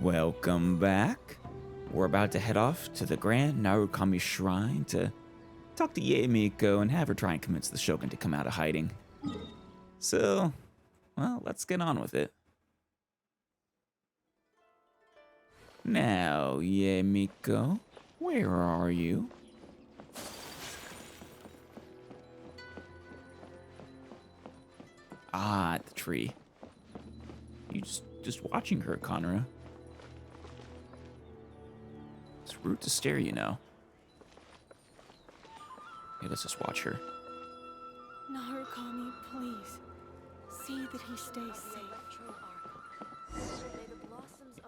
Welcome back. We're about to head off to the Grand Narukami Shrine to talk to Yae Miko and have her try and convince the Shogun to come out of hiding. So, well, let's get on with it. Now, Yae Miko, where are you? Ah, at the tree. You just watching her, Conra. It's rude to stare, you know. Okay, let's just watch her. Narukami, please. See that he stays safe.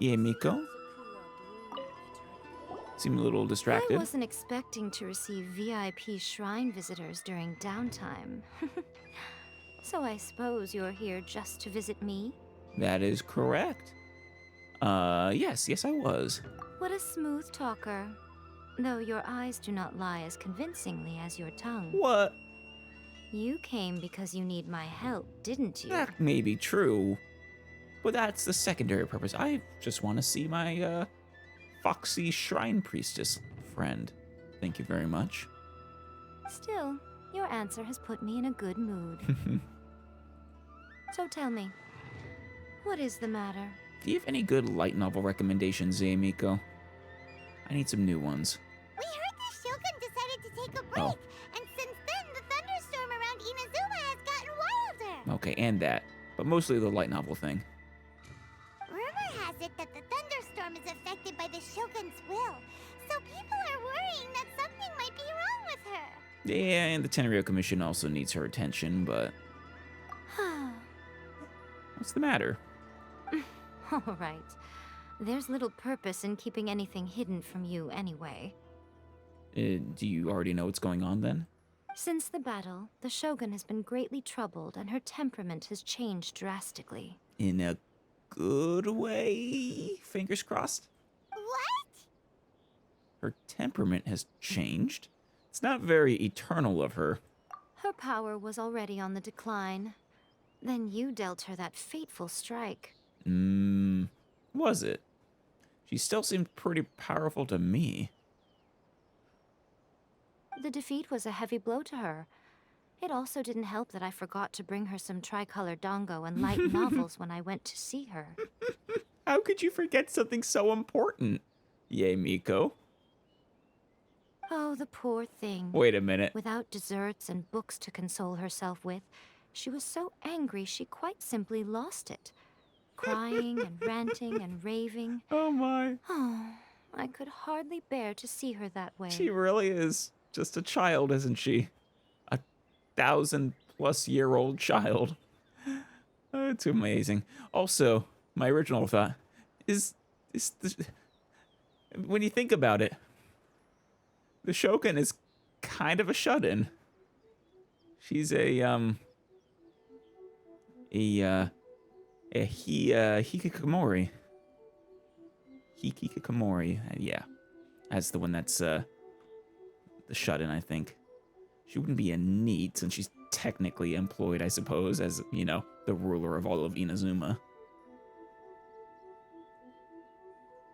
Yae Miko? Seem a little distracted. I wasn't expecting to receive VIP shrine visitors during downtime. So I suppose you're here just to visit me? That is correct. Yes, I was. What a smooth talker. Though your eyes do not lie as convincingly as your tongue. What? You came because you need my help, didn't you? That may be true, but that's the secondary purpose. I just want to see my, foxy shrine priestess friend. Thank you very much. Still, your answer has put me in a good mood. So tell me, what is the matter? Do you have any good light novel recommendations, Yae Miko? I need some new ones. We heard the Shogun decided to take a break, Oh. and since then the thunderstorm around Inazuma has gotten wilder. Okay, and that, but mostly the light novel thing. Rumor has it that the thunderstorm is affected by the Shogun's will, so people are worrying that something might be wrong with her. Yeah, and the Tenryou Commission also needs her attention, but what's the matter? All right. There's little purpose in keeping anything hidden from you anyway. Do you already know what's going on then? Since the battle, the Shogun has been greatly troubled and her temperament has changed drastically. In a good way? Fingers crossed? What? Her temperament has changed? It's not very eternal of her. Her power was already on the decline. Then you dealt her that fateful strike. Was it? She still seemed pretty powerful to me. The defeat was a heavy blow to her. It also didn't help that I forgot to bring her some tricolor Dango and light novels when I went to see her. How could you forget something so important? Yae Miko. Oh, the poor thing. Wait a minute. Without desserts and books to console herself with, she was so angry she quite simply lost it. Crying and ranting and raving. Oh my. Oh, I could hardly bear to see her that way. She really is just a child, isn't she? 1,000+ year-old child. It's amazing. Also, my original thought is when you think about it, the Shogun is kind of a shut-in. She's a hikikomori. Hikikomori, yeah. That's the one that's, the shut-in, I think. She wouldn't be a NEET, since she's technically employed, I suppose, as, you know, the ruler of all of Inazuma.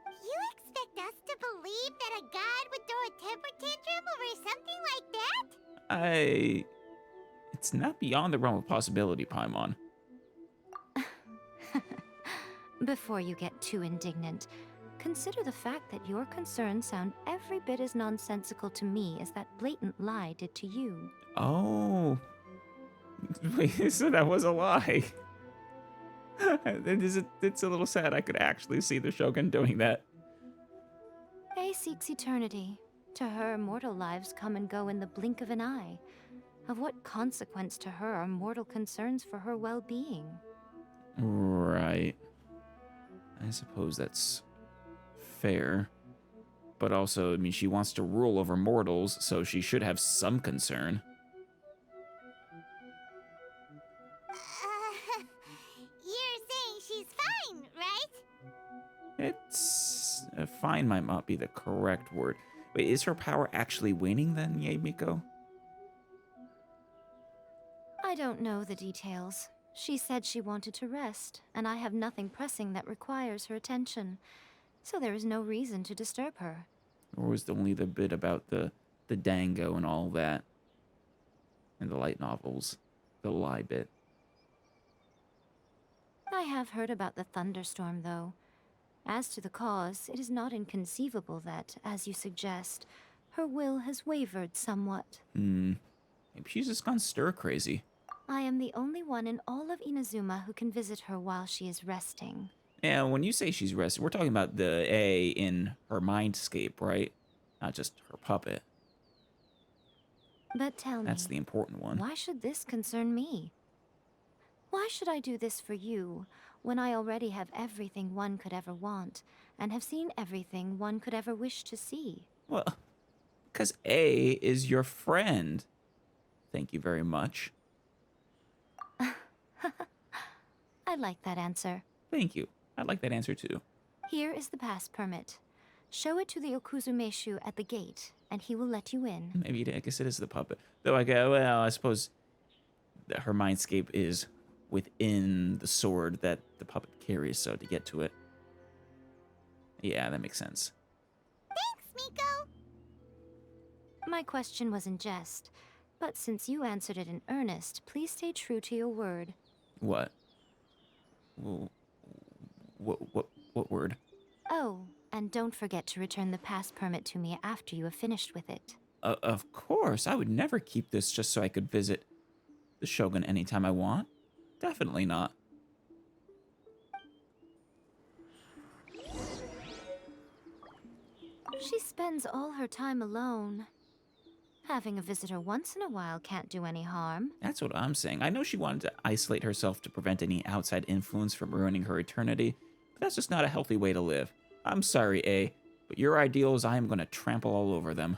You expect us to believe that a god would throw a temper tantrum over something like that? It's not beyond the realm of possibility, Paimon. Before you get too indignant, consider the fact that your concerns sound every bit as nonsensical to me as that blatant lie did to you. Oh. Wait, so that was a lie. It's a little sad I could actually see the Shogun doing that. Yae seeks eternity. To her, mortal lives come and go in the blink of an eye. Of what consequence to her are mortal concerns for her well-being? Right. I suppose that's fair. But also, I mean, she wants to rule over mortals, so she should have some concern. You're saying she's fine, right? It's... fine might not be the correct word. Wait, is her power actually waning then, Yae Miko? I don't know the details. She said she wanted to rest, and I have nothing pressing that requires her attention. so there is no reason to disturb her. Or was only the bit about the Dango and all that? And the light novels. The lie bit. I have heard about the thunderstorm, though. As to the cause, it is not inconceivable that, as you suggest, her will has wavered somewhat. Maybe she's just gone stir-crazy. I am the only one in all of Inazuma who can visit her while she is resting. Yeah, when you say she's resting, we're talking about the A in her mindscape, right? Not just her puppet. But tell me, That's the important one. why should this concern me? Why should I do this for you, when I already have everything one could ever want, and have seen everything one could ever wish to see? Well, because A is your friend. Thank you very much. I like that answer. Thank you. I like that answer too. Here is the pass permit. Show it to the Okuzumeshu at the gate, and he will let you in. Maybe I guess it is the puppet. Though I go, well, I suppose that her mindscape is within the sword that the puppet carries, so to get to it. Yeah, that makes sense. Thanks, Miko! My question was in jest, but since you answered it in earnest, please stay true to your word. What? What word? Oh, and don't forget to return the pass permit to me after you have finished with it. Of course, I would never keep this just so I could visit the Shogun anytime I want. Definitely not. She spends all her time alone. Having a visitor once in a while can't do any harm. That's what I'm saying. I know she wanted to isolate herself to prevent any outside influence from ruining her eternity, but that's just not a healthy way to live. I'm sorry, A, but your ideals, I am going to trample all over them.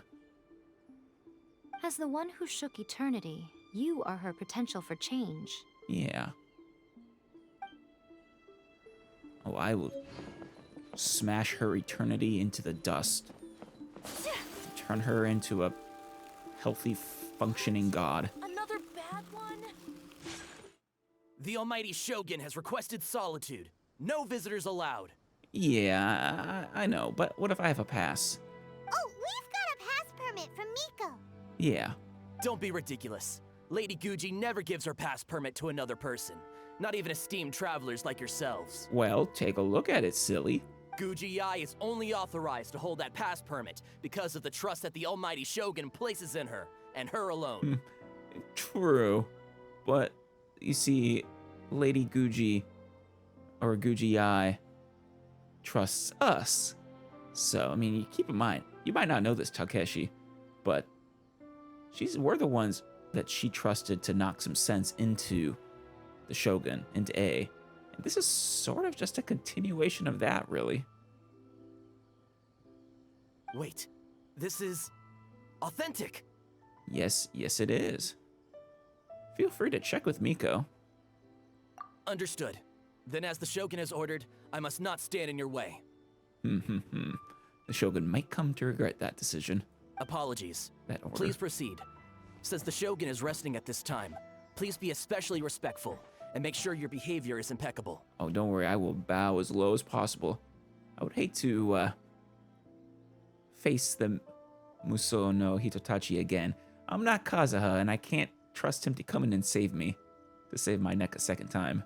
As the one who shook eternity, you are her potential for change. Yeah. Oh, I will smash her eternity into the dust. Turn her into a healthy, functioning god. Another bad one? The almighty Shogun has requested solitude. No visitors allowed. Yeah, I know, but what if I have a pass? Oh, we've got a pass permit from Miko. Yeah. Don't be ridiculous. Lady Guji never gives her pass permit to another person. Not even esteemed travelers like yourselves. Well, take a look at it, silly. Guji Yae is only authorized to hold that pass permit because of the trust that the almighty Shogun places in her, and her alone. True. But, you see, Lady Guji, or Guji Yae, trusts us. So, I mean, you keep in mind, you might not know this, Takeshi, but we're the ones that she trusted to knock some sense into the Shogun, into A. And this is sort of just a continuation of that, really. Wait, this is authentic. Yes, it is. Feel free to check with Miko. Understood. Then as the Shogun has ordered, I must not stand in your way. The Shogun might come to regret that decision. Apologies. That order. Please proceed. Since the Shogun is resting at this time, please be especially respectful and make sure your behavior is impeccable. Oh, don't worry, I will bow as low as possible. I would hate to, face the Muso no Hitotachi again. I'm not Kazuha, and I can't trust him to come in and save me. To save my neck a second time.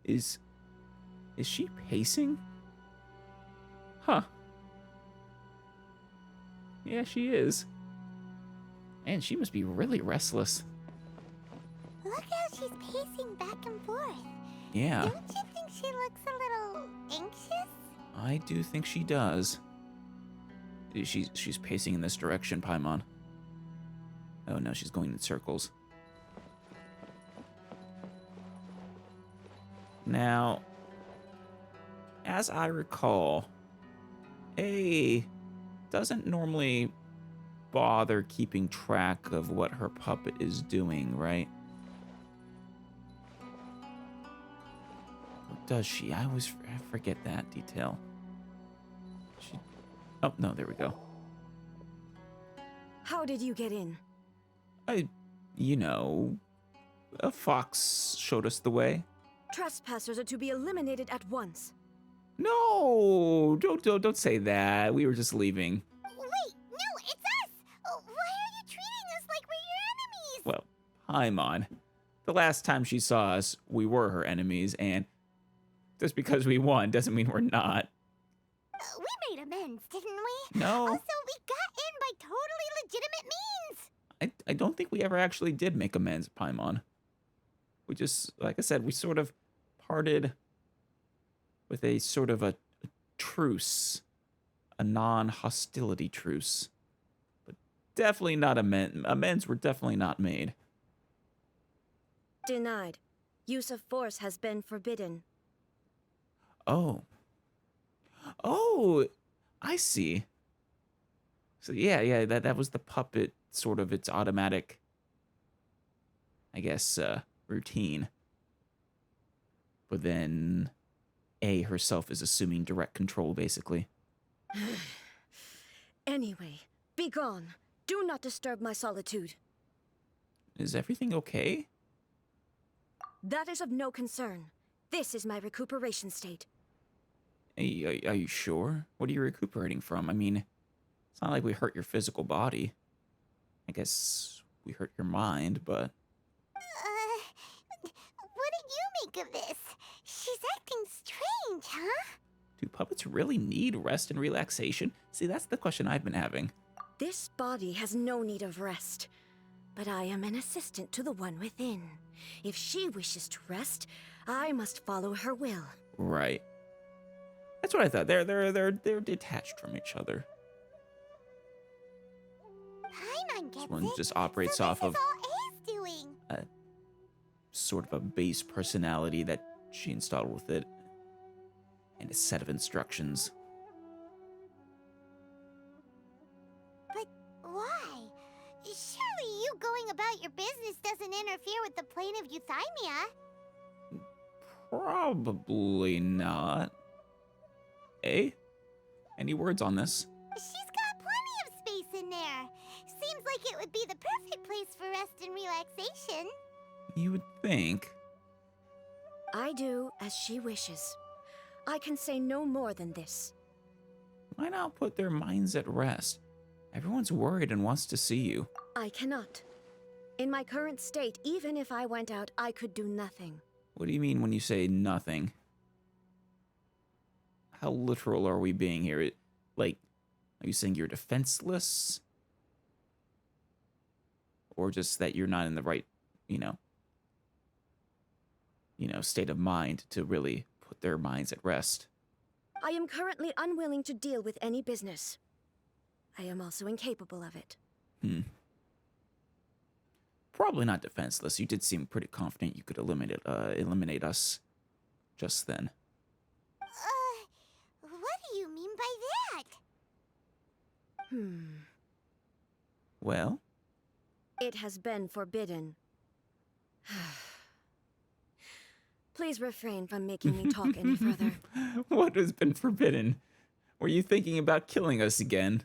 Is she pacing? Huh. Yeah, she is. Man, she must be really restless. Look how she's pacing back and forth. Yeah, Don't you think she looks a little anxious? I do think she does. She's pacing in this direction, Paimon. Oh no, she's going in circles. Now, as I recall, A doesn't normally bother keeping track of what her puppet is doing, right? Or does she? I forget that detail. Oh, no, there we go. How did you get in? A fox showed us the way. Trespassers are to be eliminated at once. No, don't say that. We were just leaving. Wait, no, it's us! Oh, why are you treating us like we're your enemies? Well, Paimon. The last time she saw us, we were her enemies, and just because we won doesn't mean we're not. We made amends, didn't we? No. Also, we got in by totally legitimate means! I don't think we ever actually did make amends, Paimon. We just, like I said, we sort of parted with a sort of a truce. A non-hostility truce. But definitely not amends were definitely not made. Denied. Use of force has been forbidden. Oh. Oh, I see. So yeah, that was the puppet, sort of its automatic, I guess, routine. But then A herself is assuming direct control, basically. Anyway, be gone. Do not disturb my solitude. Is everything okay? That is of no concern. This is my recuperation state. Are you sure? What are you recuperating from? I mean, it's not like we hurt your physical body. I guess we hurt your mind, but... What did you make of this? She's acting strange, huh? Do puppets really need rest and relaxation? See, that's the question I've been having. This body has no need of rest. But I am an assistant to the one within. If she wishes to rest, I must follow her will. Right. That's what I thought. They're detached from each other. Paimon gets One it. just operates so off this of is all A's doing. sort of a base personality that she installed with it, and a set of instructions. But why? Surely you going about your business doesn't interfere with the plane of euthymia. Probably not. Eh? Any words on this? She's got plenty of space in there. Seems like it would be the perfect place for rest and relaxation. You would think. I do as she wishes. I can say no more than this. Why not put their minds at rest? Everyone's worried and wants to see you. I cannot. In my current state, even if I went out, I could do nothing. What do you mean when you say nothing? How literal are we being here? Like, are you saying you're defenseless? Or just that you're not in the right, state of mind to really put their minds at rest? I am currently unwilling to deal with any business. I am also incapable of it. Probably not defenseless. You did seem pretty confident you could eliminate us just then. What do you mean by that? Well? It has been forbidden. Please refrain from making me talk any further. What has been forbidden? Were you thinking about killing us again?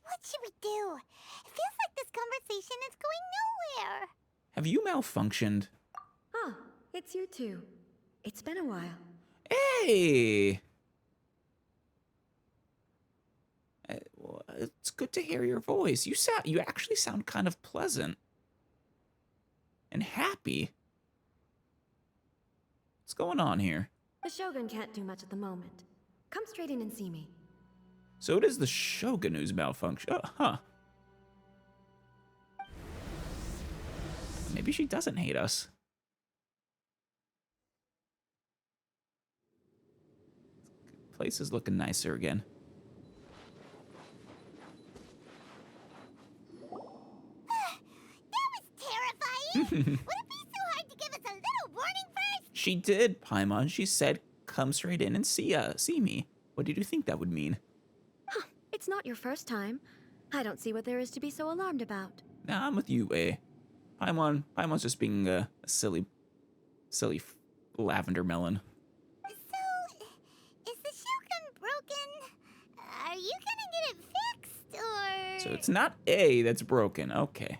What should we do? It feels like this conversation is going nowhere. Have you malfunctioned? Ah, it's you two. It's been a while. Hey! Well, it's good to hear your voice. You actually sound kind of pleasant. And happy. What's going on here? The Shogun can't do much at the moment. Come straight in and see me. So it is the Shogun who's malfunctioned. Oh, huh. Maybe she doesn't hate us. Place is looking nicer again. That was terrifying. Would it be so hard to give us a little warning first? She did, Paimon. She said, come straight in and see me. What did you think that would mean? It's not your first time. I don't see what there is to be so alarmed about. Nah, I'm with you, Paimon's just being a silly lavender melon. So, is the Shogun broken? Are you gonna get it fixed, or...? So it's not A that's broken, okay.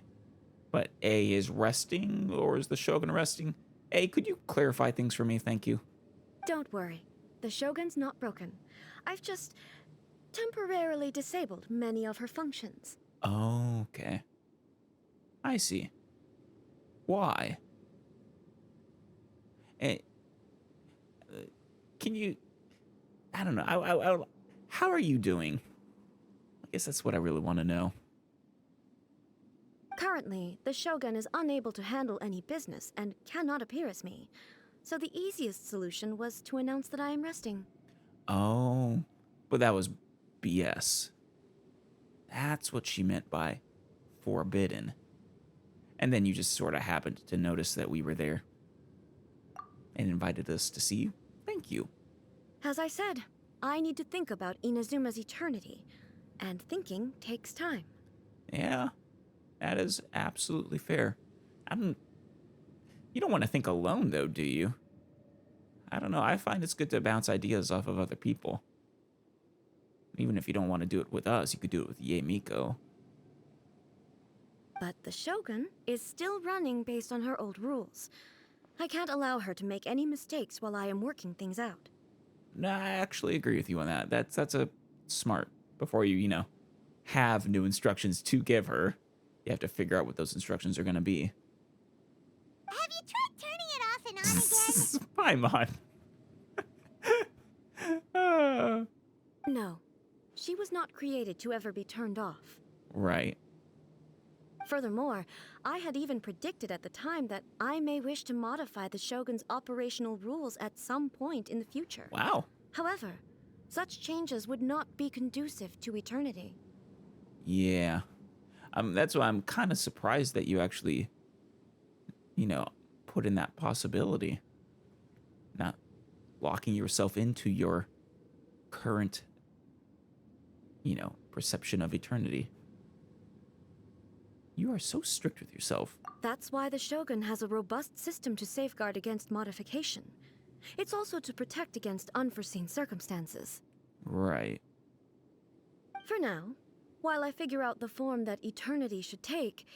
But A is resting, or is the Shogun resting? Hey, could you clarify things for me? Thank you. Don't worry. The Shogun's not broken. I've just temporarily disabled many of her functions. Okay. I see. Why? Hey, can you... I don't know. How are you doing? I guess that's what I really want to know. Currently, the Shogun is unable to handle any business and cannot appear as me. So the easiest solution was to announce that I am resting. Oh, but that was BS. That's what she meant by forbidden. And then you just sort of happened to notice that we were there and invited us to see you. Thank you. As I said, I need to think about Inazuma's eternity, and thinking takes time. Yeah, that is absolutely fair. You don't want to think alone, though, do you? I don't know. I find it's good to bounce ideas off of other people. Even if you don't want to do it with us, you could do it with Yae Miko. But the Shogun is still running based on her old rules. I can't allow her to make any mistakes while I am working things out. No, I actually agree with you on that. That's a smart. Before you have new instructions to give her, you have to figure out what those instructions are going to be. Have you tried turning it off and on again? Paimon. No, she was not created to ever be turned off. Right. Furthermore, I had even predicted at the time that I may wish to modify the Shogun's operational rules at some point in the future. Wow. However, such changes would not be conducive to eternity. Yeah. That's why I'm kind of surprised that you actually, put in that possibility. Not locking yourself into your current, perception of eternity. You are so strict with yourself. That's why the Shogun has a robust system to safeguard against modification. It's also to protect against unforeseen circumstances. Right. For now, while I figure out the form that eternity should take,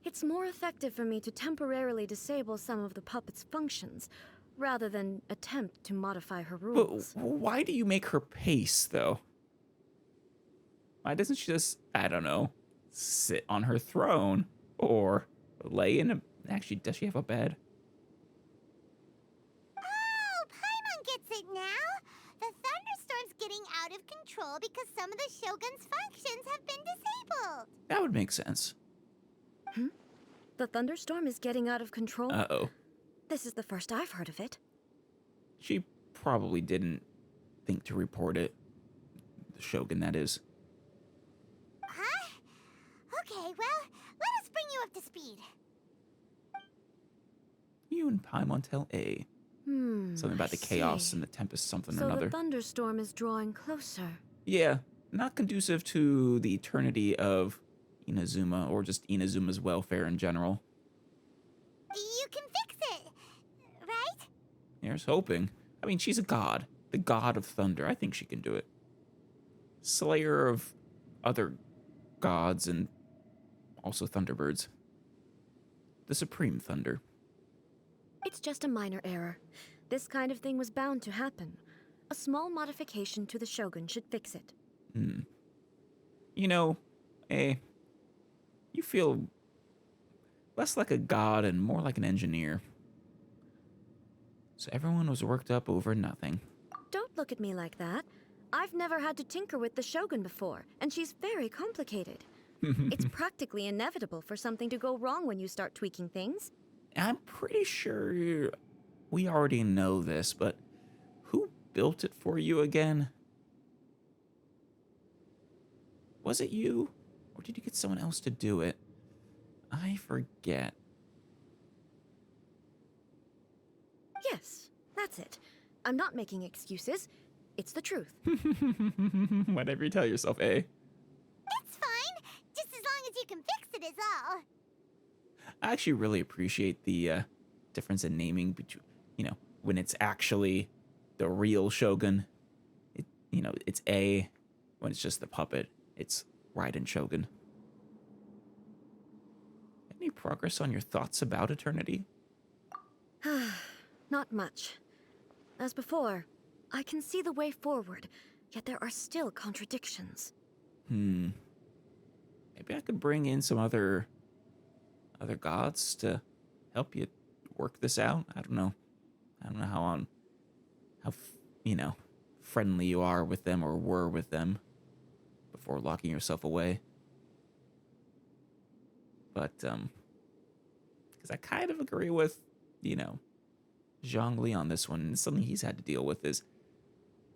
it's more effective for me to temporarily disable some of the puppet's functions, rather than attempt to modify her rules. But why do you make her pace, though? Why doesn't she just, I don't know, sit on her throne? Or lay in a... Actually, does she have a bed? Oh, Paimon gets it now. The thunderstorm's getting out of control because some of the Shogun's functions have been disabled. That would make sense. The thunderstorm is getting out of control? Uh-oh. This is the first I've heard of it. She probably didn't think to report it. The Shogun, that is. Huh? Okay, well, let us bring you up to speed. You and Paimon tell A. Something about the chaos and the tempest, something or So another. the thunderstorm is drawing closer. Yeah, not conducive to the eternity of Inazuma, or just Inazuma's welfare in general. You can fix it, right? Here's hoping. I mean, she's a god. The god of thunder. I think she can do it. Slayer of other gods and also thunderbirds. The supreme thunder. It's just a minor error. This kind of thing was bound to happen. A small modification to the Shogun should fix it. You feel less like a god and more like an engineer. So everyone was worked up over nothing. Don't look at me like that. I've never had to tinker with the Shogun before, and she's very complicated. It's practically inevitable for something to go wrong when you start tweaking things. I'm pretty sure we already know this, but who built it for you again? Was it you? Or did you get someone else to do it? I forget. Yes, that's it. I'm not making excuses. It's the truth. Whatever you tell yourself, eh? It's fine, just as long as you can fix it is all. I actually really appreciate the difference in naming between, when it's actually the real Shogun. It's A. When it's just the puppet, it's Raiden Shogun. Any progress on your thoughts about eternity? Not much. As before, I can see the way forward, yet there are still contradictions. Maybe I could bring in some other gods to help you work this out. I don't know. I don't know how friendly you are with them or were with them before locking yourself away. But because I kind of agree with, Zhongli on this one. And something he's had to deal with is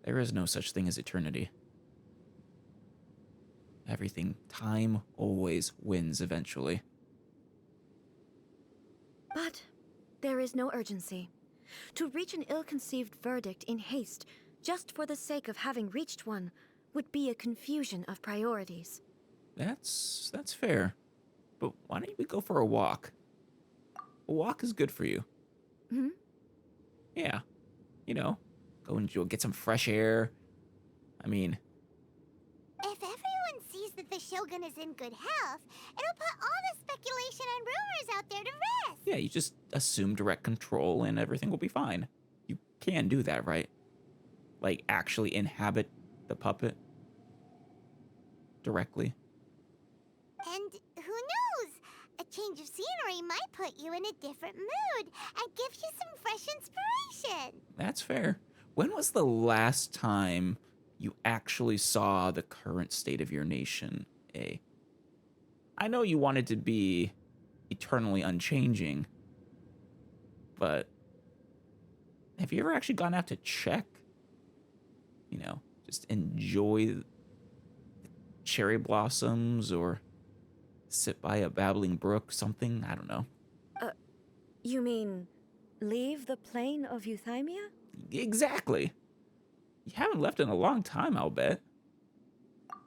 there is no such thing as eternity. Time always wins eventually. But there is no urgency. To reach an ill-conceived verdict in haste, just for the sake of having reached one, would be a confusion of priorities. That's fair. But why don't we go for a walk? A walk is good for you. Hmm? Yeah. Go and get some fresh air. I mean, If everyone sees that the Shogun is in good health, it'll put all the speculation and rumors out there to rest. yeah, you just assume direct control and everything will be fine. You can do that, right? Like, actually inhabit the puppet directly. And who knows? A change of scenery might put you in a different mood and give you some fresh inspiration. That's fair. When was the last time you actually saw the current state of your nation, A? I know you wanted to be eternally unchanging, but have you ever actually gone out to check? Just enjoy the cherry blossoms or sit by a babbling brook, something? I don't know. You mean, leave the plane of Euthymia? Exactly. You haven't left in a long time, I'll bet.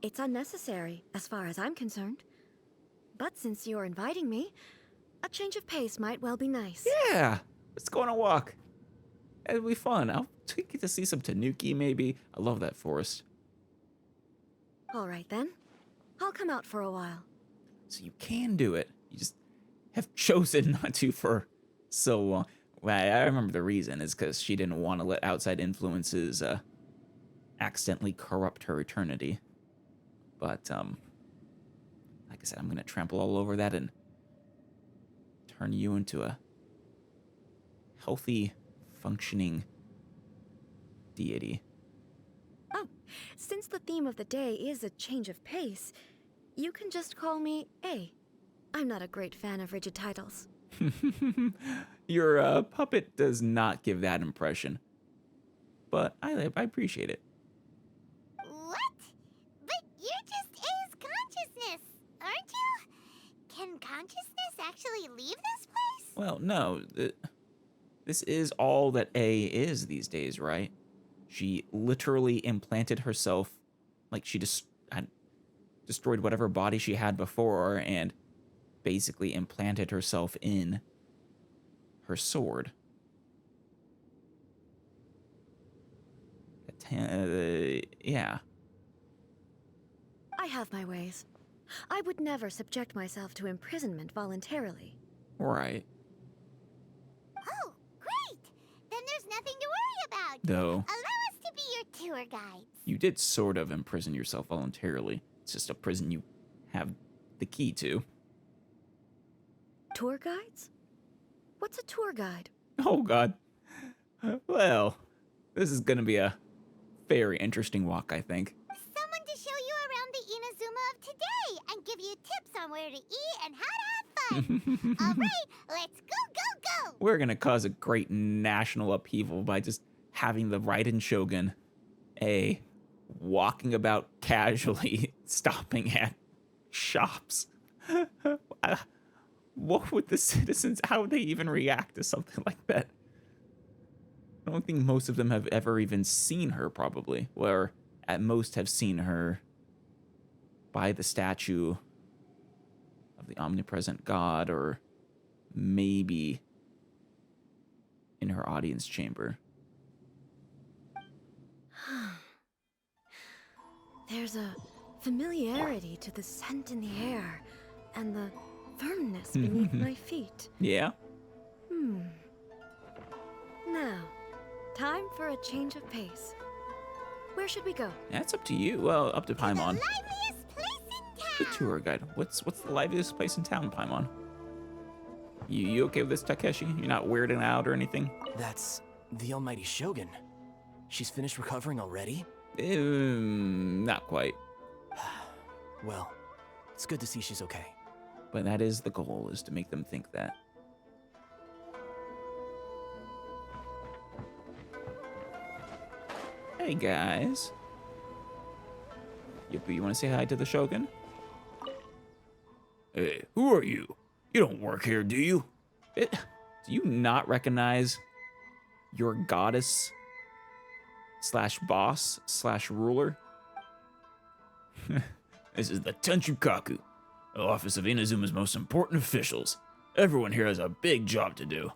It's unnecessary, as far as I'm concerned. But since you're inviting me, a change of pace might well be nice. Yeah, let's go on a walk. It'll be fun. I'll get to see some tanuki, maybe. I love that forest. All right, then. I'll come out for a while. So you can do it. You just have chosen not to for so long. Well, I remember the reason is because she didn't want to let outside influences accidentally corrupt her eternity. But, like I said, I'm going to trample all over that and turn you into a healthy, functioning deity. Oh, since the theme of the day is a change of pace, you can just call me A. I'm not a great fan of rigid titles. Your puppet does not give that impression. But I appreciate it. What? But you're just A's consciousness, aren't you? Can consciousness actually leave this place? Well, no. This is all that A is these days, right? She literally implanted herself, like she just had destroyed whatever body she had before and basically implanted herself in her sword. Yeah. I have my ways. I would never subject myself to imprisonment voluntarily. Right. Oh, great! Then there's nothing to worry about. Though, Allow us to be your tour guides. you did sort of imprison yourself voluntarily. It's just a prison you have the key to. Tour guides? What's a tour guide? Oh, God. Well, this is going to be a very interesting walk, I think. Someone to show you around the Inazuma of today and give you tips on where to eat and how to have fun. All right, let's go! We're going to cause a great national upheaval by just having the Raiden Shogun, walking about casually, stopping at shops. What would the citizens, how would they even react to something like that? I don't think most of them have ever even seen her, probably. Or at most have seen her by the statue of the omnipresent god, or maybe in her audience chamber. There's a familiarity to the scent in the air and the firmness beneath my feet. Yeah? a change of pace. Where should we go? That's up to you. Well, up to Paimon. Liveliest place in The town! tour guide. What's the liveliest place in town, Paimon? You okay with this, Takeshi? You're not weirding out or anything? That's the almighty Shogun. She's finished recovering already? Not quite. Well, it's good to see she's okay. But that is the goal, is to make them think that. Hey, guys. You want to say hi to the Shogun? Hey, who are you? You don't work here, do you? Do you not recognize your goddess slash boss slash ruler? This is the Tenshukaku, the office of Inazuma's most important officials. Everyone here has a big job to do.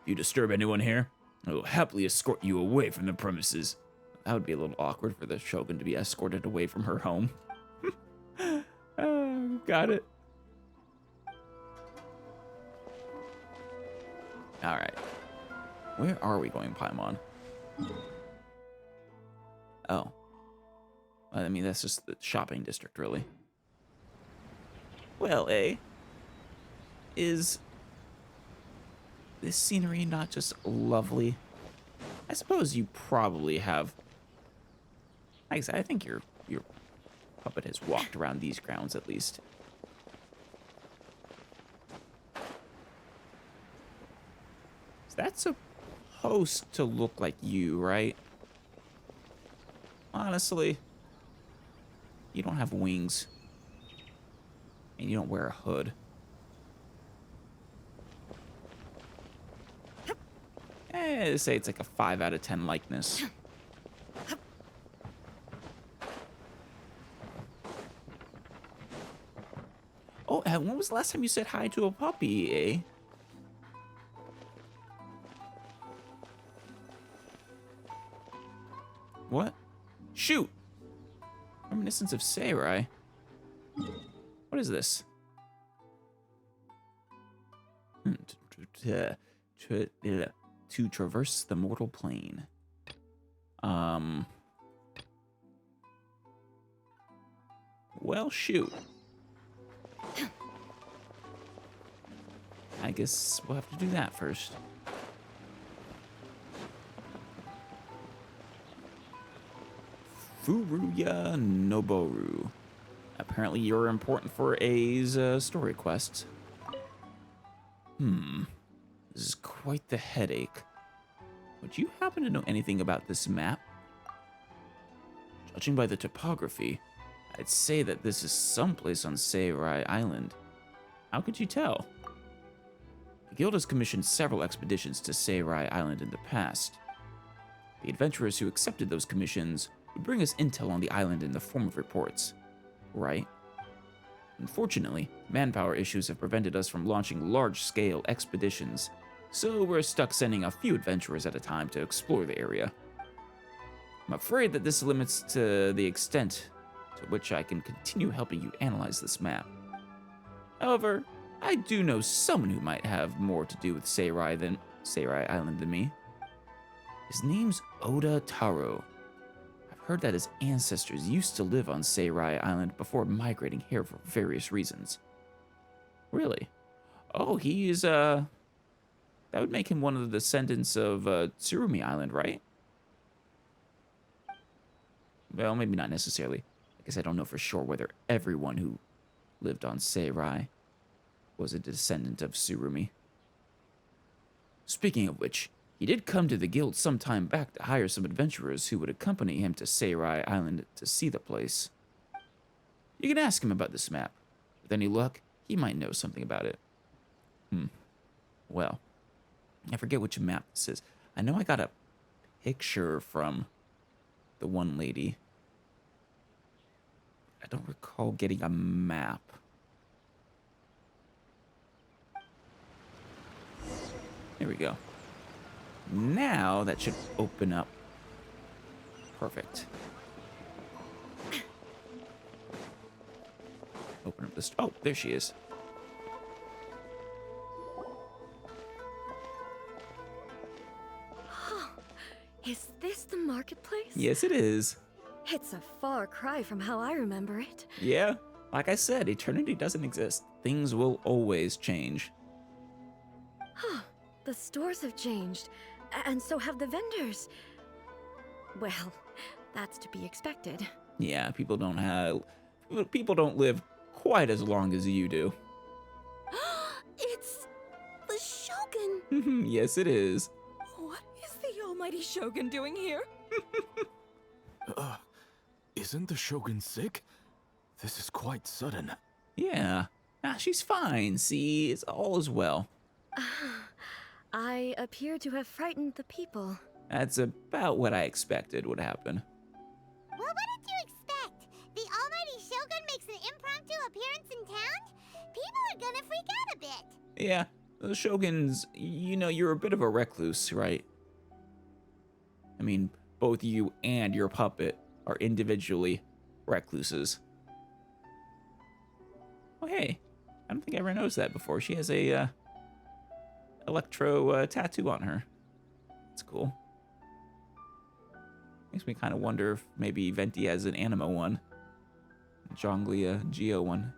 If you disturb anyone here, I will happily escort you away from the premises. That would be a little awkward for the Shogun to be escorted away from her home. Got it. Alright. Where are we going, Paimon? Oh. I mean, that's just the shopping district, really. Well, is this scenery not just lovely? I suppose you probably have... Like I said, I think your puppet has walked around these grounds, at least. That's supposed to look like you, right? Honestly, you don't have wings. And you don't wear a hood. Say it's like a 5 out of 10 likeness. Oh, when was the last time you said hi to a puppy, eh? What? Shoot! Reminiscence of Seirai. What is this? To traverse the mortal plane. Well, shoot. I guess we'll have to do that first. Furuya Noboru. Apparently you're important for A's story quest. This is quite the headache. Would you happen to know anything about this map? Judging by the topography, I'd say that this is someplace on Seirai Island. How could you tell? The guild has commissioned several expeditions to Seirai Island in the past. The adventurers who accepted those commissions would bring us intel on the island in the form of reports, right? Unfortunately, manpower issues have prevented us from launching large-scale expeditions, so we're stuck sending a few adventurers at a time to explore the area. I'm afraid that this limits to the extent to which I can continue helping you analyze this map. However, I do know someone who might have more to do with Seirai Island than me. His name's Oda Taro. I've heard that his ancestors used to live on Seirai Island before migrating here for various reasons. Really? Oh, he's, that would make him one of the descendants of, Tsurumi Island, right? Well, maybe not necessarily. I guess I don't know for sure whether everyone who lived on Seirai was a descendant of Tsurumi. Speaking of which, he did come to the guild some time back to hire some adventurers who would accompany him to Seirai Island to see the place. You can ask him about this map. With any luck, he might know something about it. Well, I forget which map this is. I know I got a picture from the one lady. I don't recall getting a map. There we go. Now that should open up. Perfect. Open up this. Oh, there she is. Is this the marketplace? Yes, it is. It's a far cry from how I remember it. Yeah, like I said, eternity doesn't exist. Things will always change. The stores have changed, and so have the vendors. Well, that's to be expected. Yeah, people don't live quite as long as you do. It's the Shogun! Yes, it is. What is the almighty Shogun doing here? Isn't the Shogun sick? This is quite sudden. Yeah. She's fine. See, it's all is well. I appear to have frightened the people. That's about what I expected would happen. Well, what did you expect? The almighty Shogun makes an impromptu appearance in town? People are gonna freak out a bit. Yeah, the Shoguns, you're a bit of a recluse, right? I mean, both you and your puppet are individually recluses. Oh, hey, I don't think I ever noticed that before. She has a electro tattoo on her. That's cool. Makes me kind of wonder if maybe Venti has an anima one. Zhongli a Geo one.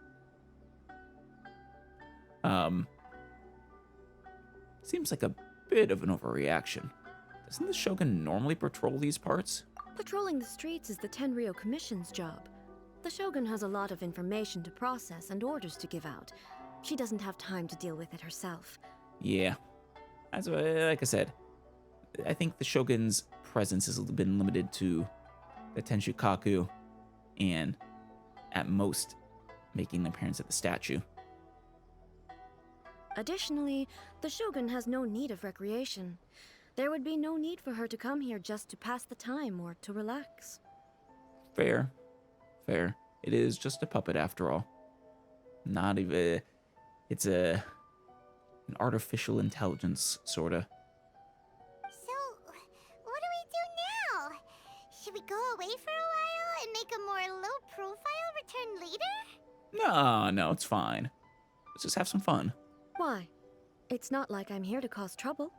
Seems like a bit of an overreaction. Doesn't the Shogun normally patrol these parts? Patrolling the streets is the Tenryou Commission's job. The Shogun has a lot of information to process and orders to give out. She doesn't have time to deal with it herself. Yeah. That's what, like I said, I think the Shogun's presence has been limited to the Tenshukaku and, at most, making an appearance at the statue. Additionally, the Shogun has no need of recreation. There would be no need for her to come here just to pass the time or to relax. Fair. Fair. It is just a puppet after all. Not even... It's an artificial intelligence, sorta. So, what do we do now? Should we go away for a while and make a more low-profile return later? No, it's fine. Let's just have some fun. Why? It's not like I'm here to cause trouble.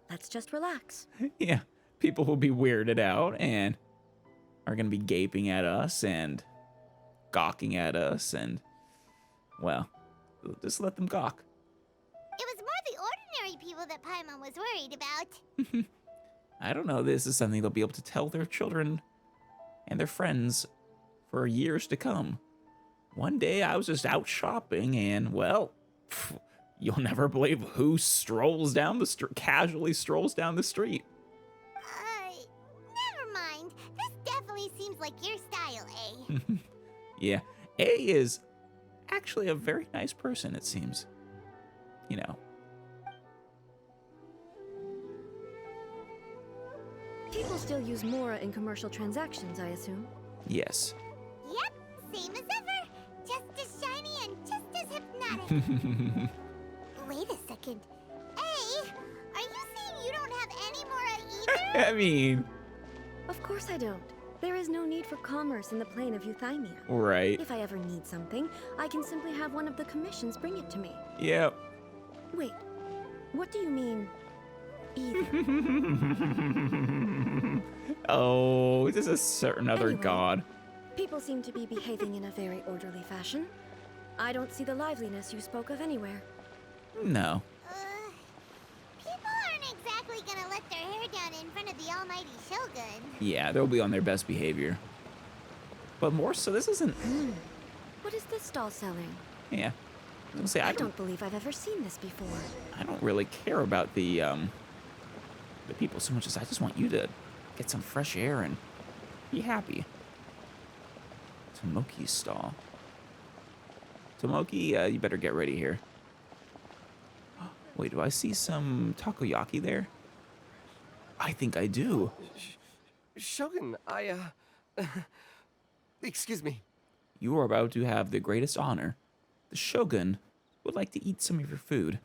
Let's just relax. Yeah, people will be weirded out and are going to be gaping at us and gawking at us and, well, just let them gawk. It was more the ordinary people that Paimon was worried about. I don't know, this is something they'll be able to tell their children and their friends for years to come. One day I was just out shopping and, well, you'll never believe who strolls down the street, casually strolls down the street. Never mind. This definitely seems like your style, eh? Yeah, A is actually a very nice person, it seems. You know. People still use Mora in commercial transactions, I assume. Yes. Yep, same as ever. Just as shiny and just as hypnotic. Wait a second. Hey, are you saying you don't have any Mora either? I mean... Of course I don't. There is no need for commerce in the plane of Euthymia. Right. If I ever need something, I can simply have one of the commissions bring it to me. Yep. Wait, what do you mean, either? Oh, this is a certain other Anyway. god. People seem to be behaving in a very orderly fashion. I don't see the liveliness you spoke of anywhere. No. People aren't exactly gonna let their hair down in front of the almighty Shogun. Yeah, they'll be on their best behavior. But more so, this isn't... What is this stall selling? Yeah. I was gonna say, I don't believe I've ever seen this before. I don't really care about the people so much as I just want you to get some fresh air and be happy. Tomoki's stall. Tomoki, you better get ready here. Wait, do I see some takoyaki there? I think I do. Shogun, excuse me. You are about to have the greatest honor. The Shogun would like to eat some of your food.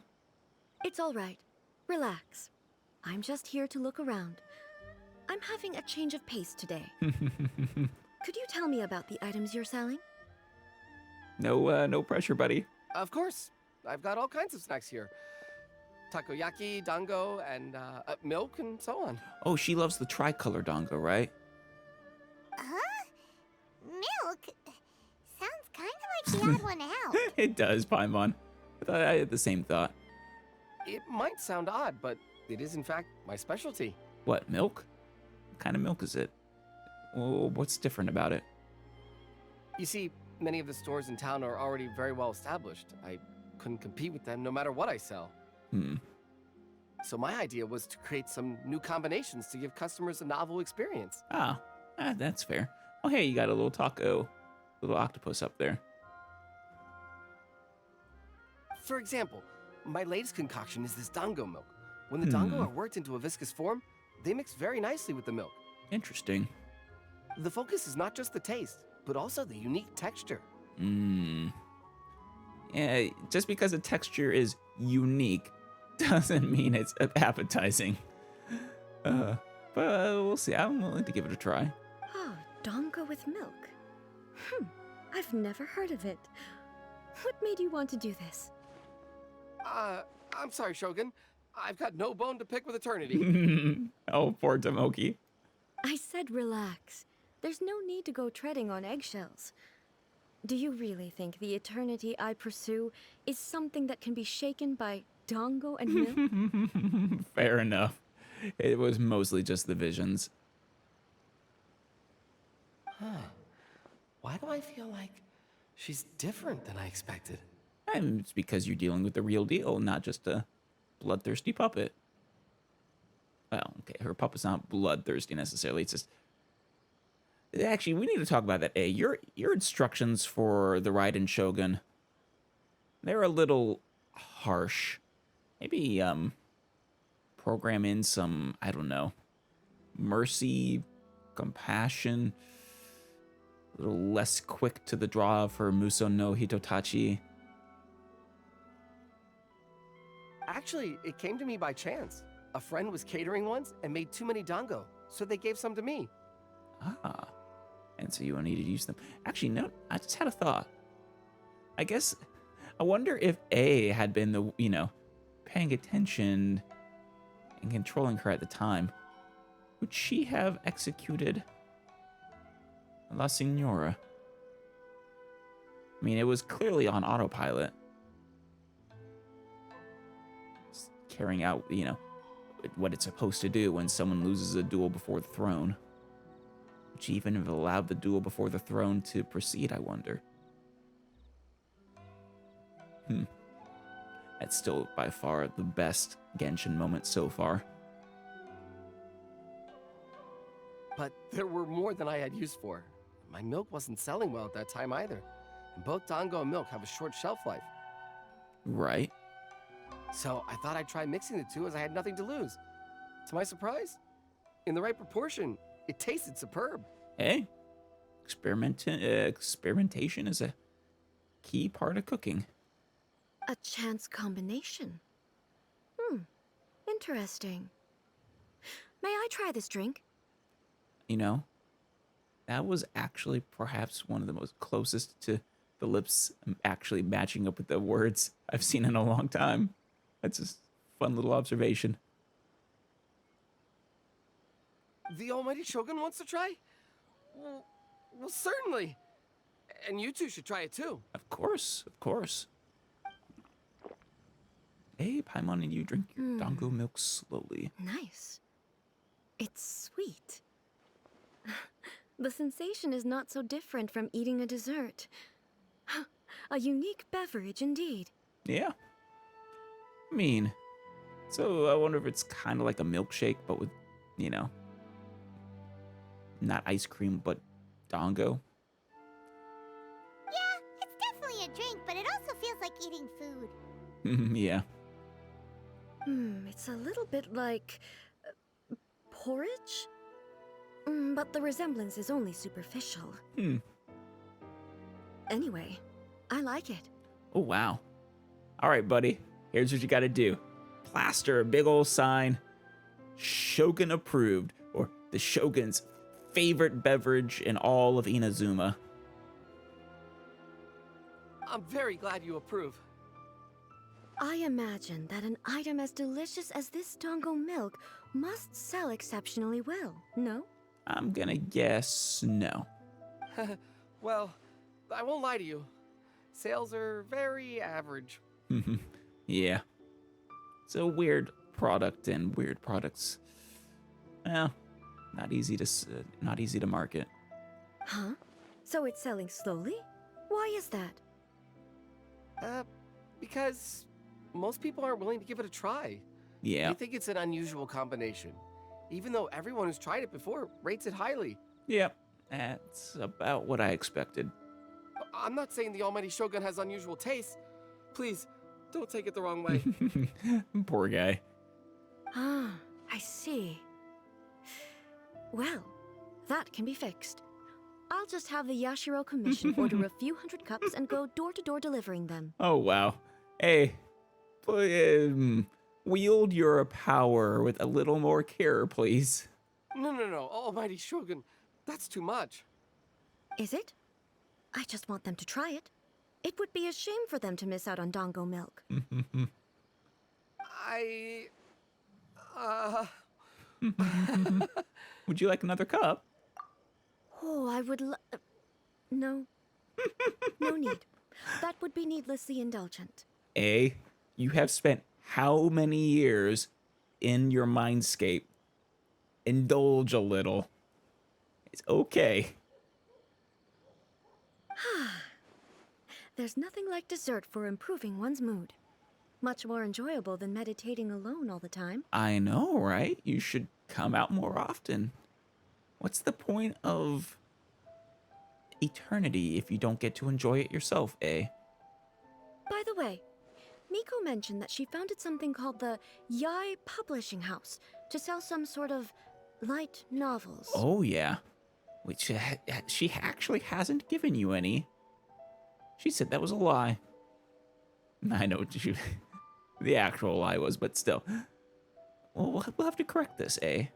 It's all right. Relax. I'm just here to look around. I'm having a change of pace today. Could you tell me about the items you're selling? No pressure, buddy. Of course. I've got all kinds of snacks here. takoyaki, dango, and milk, and so on. Oh, she loves the tricolor Dango, right? Huh? Milk? Sounds kind of like the odd one out. It does, Paimon. I thought I had the same thought. It might sound odd, but it is in fact my specialty. What, milk? What kind of milk is it? Well, what's different about it? You see, many of the stores in town are already very well established. I couldn't compete with them no matter what I sell. So my idea was to create some new combinations to give customers a novel experience. That's fair. Oh, hey, you got a little taco, little octopus up there. For example, my latest concoction is this dango milk. When the dango are worked into a viscous form, they mix very nicely with the milk. Interesting. The focus is not just the taste, but also the unique texture. Yeah, just because a texture is unique doesn't mean it's appetizing. But we'll see. I'm willing to give it a try. Oh, Dango with milk. I've never heard of it. What made you want to do this? I'm sorry, Shogun. I've got no bone to pick with eternity. Oh, poor Tomoki. I said relax. There's no need to go treading on eggshells. Do you really think the eternity I pursue is something that can be shaken by Dango and milk? Fair enough. It was mostly just the visions. Why do I feel like she's different than I expected? And it's because you're dealing with the real deal, not just a bloodthirsty puppet. Well, okay, her puppet's not bloodthirsty necessarily. It's just... Actually, we need to talk about that. Your instructions for the Raiden Shogun, they're a little harsh. Maybe program in some, I don't know, mercy, compassion, a little less quick to the draw for Muso no Hitotachi. Actually, it came to me by chance. A friend was catering once and made too many dango, so they gave some to me. And so you needed to use them. Actually, no, I just had a thought. I wonder if A had been the, paying attention and controlling her at the time. Would she have executed La Signora? I mean, it was clearly on autopilot. Just carrying out, what it's supposed to do when someone loses a duel before the throne. Would she even have allowed the duel before the throne to proceed, I wonder? That's still by far the best Genshin moment so far. But there were more than I had use for. My milk wasn't selling well at that time either. And both dango and milk have a short shelf life. Right. So I thought I'd try mixing the two as I had nothing to lose. To my surprise, in the right proportion, it tasted superb. Hey, experimentation is a key part of cooking. A chance combination. Interesting. May I try this drink? That was actually perhaps one of the most closest to the lips actually matching up with the words I've seen in a long time. That's a fun little observation. The almighty Shogun wants to try? Well, certainly. And you two should try it too. Of course. Hey, Paimon, and you drink your dango milk slowly. Nice. It's sweet. The sensation is not so different from eating a dessert. A unique beverage indeed. Yeah. I mean, so I wonder if it's kind of like a milkshake, but with, not ice cream, but dango. Yeah, it's definitely a drink, but it also feels like eating food. Yeah. It's a little bit like porridge? But the resemblance is only superficial. Anyway, I like it. Oh, wow. All right, buddy. Here's what you got to do. Plaster a big old sign, Shogun approved, or the Shogun's favorite beverage in all of Inazuma. I'm very glad you approve. I imagine that an item as delicious as this Dango milk must sell exceptionally well, no? I'm gonna guess no. Well, I won't lie to you. Sales are very average. Yeah. It's a weird product, and weird products, well, not easy to market. Huh? So it's selling slowly? Why is that? Because most people aren't willing to give it a try. Yeah. They think it's an unusual combination, even though everyone who's tried it before rates it highly. Yep. That's about what I expected. I'm not saying the Almighty Shogun has unusual tastes. Please, don't take it the wrong way. Poor guy. Ah, I see. Well, that can be fixed. I'll just have the Yashiro Commission order a few hundred cups and go door-to-door delivering them. Oh, wow. Hey, wield your power with a little more care, please. No, Almighty Shogun, that's too much. Is it? I just want them to try it. It would be a shame for them to miss out on Dango milk. Would you like another cup? Oh, I would no. No need. That would be needlessly indulgent. You have spent how many years in your mindscape? Indulge a little. It's okay. There's nothing like dessert for improving one's mood. Much more enjoyable than meditating alone all the time. I know, right? You should come out more often. What's the point of eternity if you don't get to enjoy it yourself, eh? By the way, Miko mentioned that she founded something called the Yae Publishing House to sell some sort of light novels. Oh, yeah. Which she actually hasn't given you any. She said that was a lie. I know what the actual lie was, but still. Well, we'll have to correct this, eh?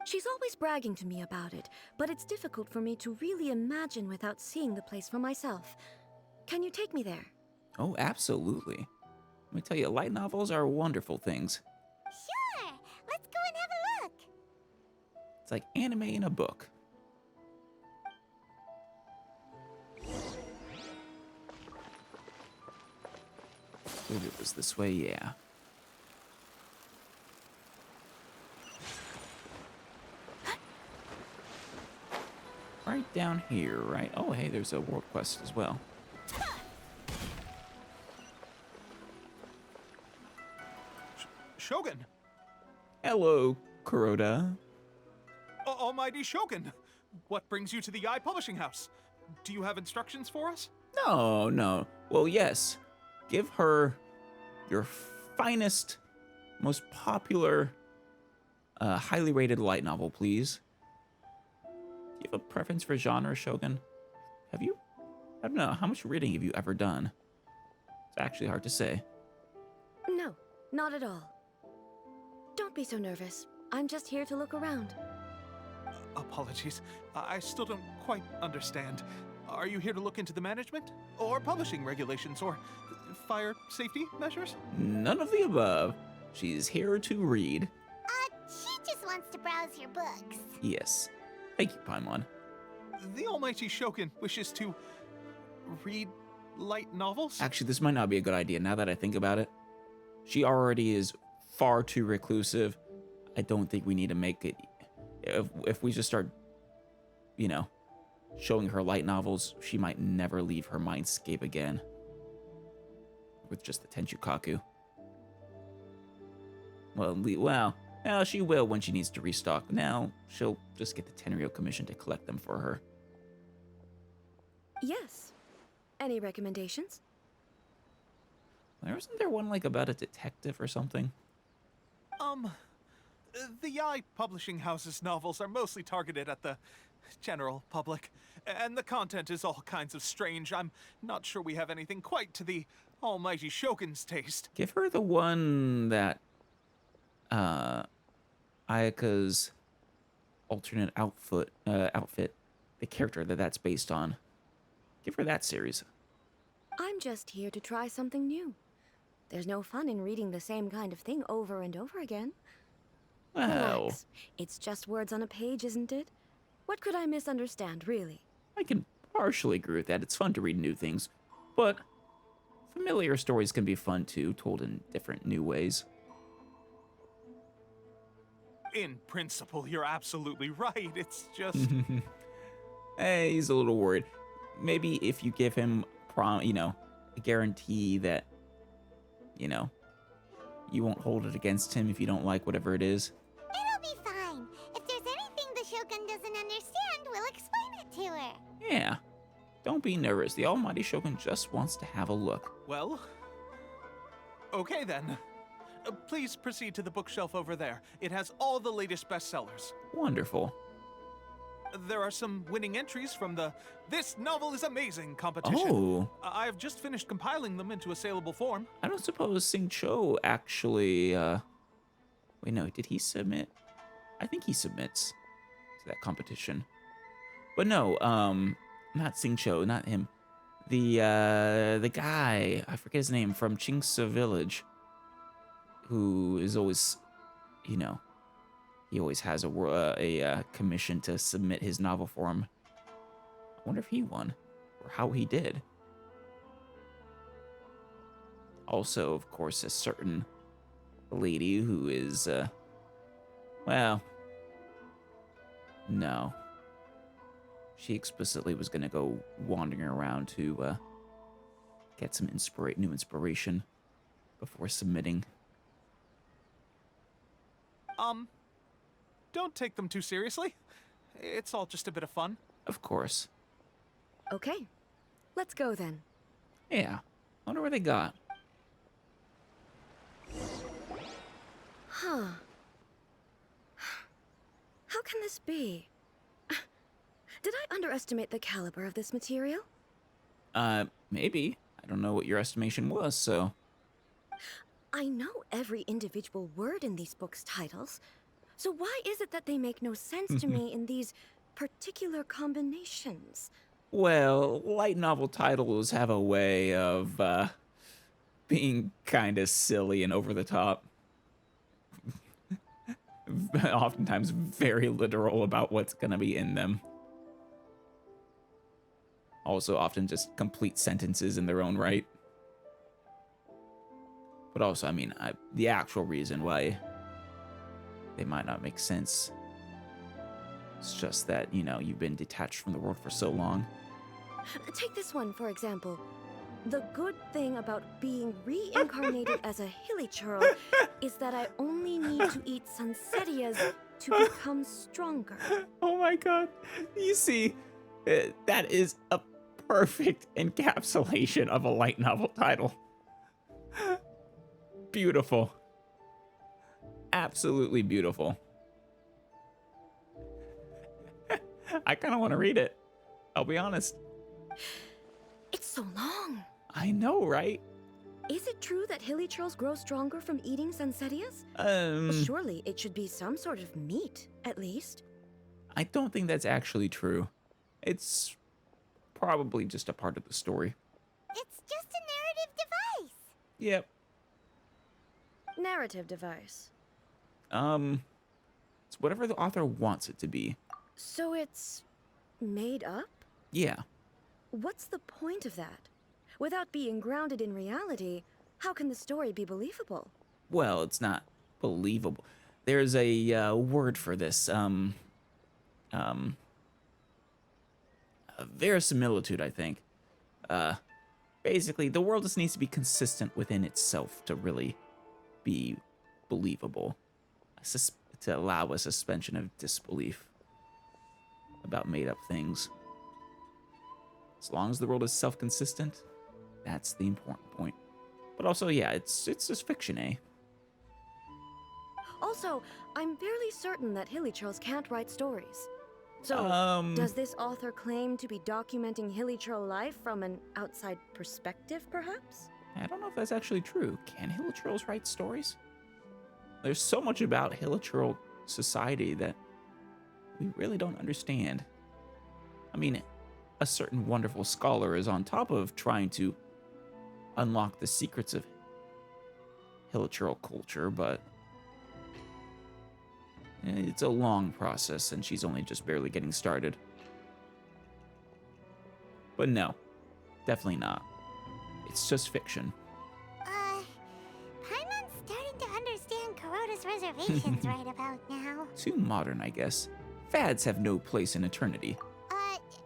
She's always bragging to me about it, but it's difficult for me to really imagine without seeing the place for myself. Can you take me there? Oh, absolutely. Let me tell you, light novels are wonderful things. Sure, let's go and have a look. It's like anime in a book. If it was this way, yeah. Right down here, right? Oh, hey, there's a world quest as well. Shogun! Hello, Kuroda. Almighty Shogun! What brings you to the Yae Publishing House? Do you have instructions for us? No. Well, yes. Give her your finest, most popular, highly rated light novel, please. Do you have a preference for genre, Shogun? I don't know, how much reading have you ever done? It's actually hard to say. No, not at all. Don't be so nervous. I'm just here to look around. Apologies. I still don't quite understand. Are you here to look into the management? Or publishing regulations? Or fire safety measures? None of the above. She's here to read. She just wants to browse your books. Yes. Thank you, Paimon. The Almighty Shogun wishes to read light novels? Actually, this might not be a good idea now that I think about it. She already is far too reclusive. I don't think we need to make it... If we just start, showing her light novels, she might never leave her mindscape again. With just the Tenchukaku. Well, she will when she needs to restock. Now, she'll just get the Tenryo Commission to collect them for her. Yes. Any recommendations? Wasn't there one, about a detective or something? The Yae Publishing House's novels are mostly targeted at the general public, and the content is all kinds of strange. I'm not sure we have anything quite to the Almighty Shogun's taste. Give her the one that, Ayaka's alternate outfit, the character that's based on. Give her that series. I'm just here to try something new. There's no fun in reading the same kind of thing over and over again. Well, Relax. It's just words on a page, isn't it? What could I misunderstand, really? I can partially agree with that. It's fun to read new things, but familiar stories can be fun too, told in different new ways. In principle, you're absolutely right. It's just... Hey, he's a little worried. Maybe if you give him, a guarantee that, you won't hold it against him if you don't like whatever it is. It'll be fine. If there's anything the Shogun doesn't understand, we'll explain it to her. Yeah. Don't be nervous. The Almighty Shogun just wants to have a look. Well... Okay then. Please proceed to the bookshelf over there. It has all the latest bestsellers. Wonderful. There are some winning entries from the This Novel is Amazing competition. Oh. I have just finished compiling them into a saleable form. I don't suppose Sing Cho actually, Wait, no, did he submit? I think he submits to that competition. But no, not Sing Cho, not him. The guy, I forget his name, from Chingsa Village, who is always, he always has a commission to submit his novel for him. I wonder if he won, or how he did. Also, of course, a certain lady who is, well, no. She explicitly was going to go wandering around to get some new inspiration before submitting. Don't take them too seriously. It's all just a bit of fun. Of course. Okay, let's go then. Yeah. Wonder what they got. Huh. How can this be? Did I underestimate the caliber of this material? Maybe. I don't know what your estimation was, so... I know every individual word in these books' titles, so why is it that they make no sense to me in these particular combinations? Well, light novel titles have a way of, being kinda silly and over the top. Oftentimes very literal about what's gonna be in them. Also often just complete sentences in their own right. But also, I mean, the actual reason why they might not make sense. It's just that, you've been detached from the world for so long. Take this one, for example. The good thing about being reincarnated as a hilichurl is that I only need to eat sunsetias to become stronger. Oh my god. You see, that is a perfect encapsulation of a light novel title. Beautiful. Absolutely beautiful. I kind of want to read it. I'll be honest. It's so long. I know, right? Is it true that hilichurls grow stronger from eating sunsetias? Surely it should be some sort of meat, at least. I don't think that's actually true. It's probably just a part of the story. It's just a narrative device. Yep. Narrative device. It's whatever the author wants it to be. So it's made up? Yeah. What's the point of that? Without being grounded in reality, how can the story be believable? Well, it's not believable. There's a word for this. A verisimilitude, I think. Basically, the world just needs to be consistent within itself to really be believable. To allow a suspension of disbelief about made-up things. As long as the world is self-consistent, that's the important point. But also, yeah, it's just fiction, eh? Also, I'm fairly certain that hilichurls can't write stories. So, does this author claim to be documenting hilichurl life from an outside perspective, perhaps? I don't know if that's actually true. Can hilichurls write stories? There's so much about hilichurl society that we really don't understand. I mean, a certain wonderful scholar is on top of trying to unlock the secrets of hilichurl culture, but it's a long process, and she's only just barely getting started. But no, definitely not. It's just fiction. Paimon's starting to understand Kuroda's reservations right about now. Too modern, I guess. Fads have no place in eternity.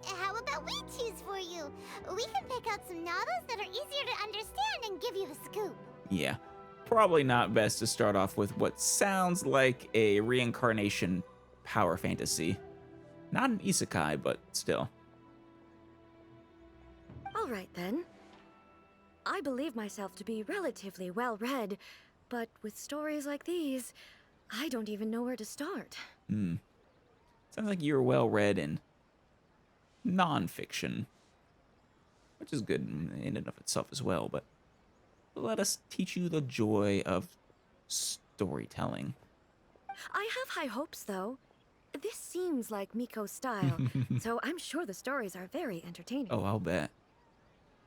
How about we choose for you? We can pick out some novels that are easier to understand and give you the scoop. Yeah, probably not best to start off with what sounds like a reincarnation power fantasy. Not an isekai, but still. All right then. I believe myself to be relatively well-read, but with stories like these, I don't even know where to start. Sounds like you're well-read in non-fiction, which is good in and of itself as well, but let us teach you the joy of storytelling. I have high hopes, though. This seems like Miko's style, so I'm sure the stories are very entertaining. Oh, I'll bet.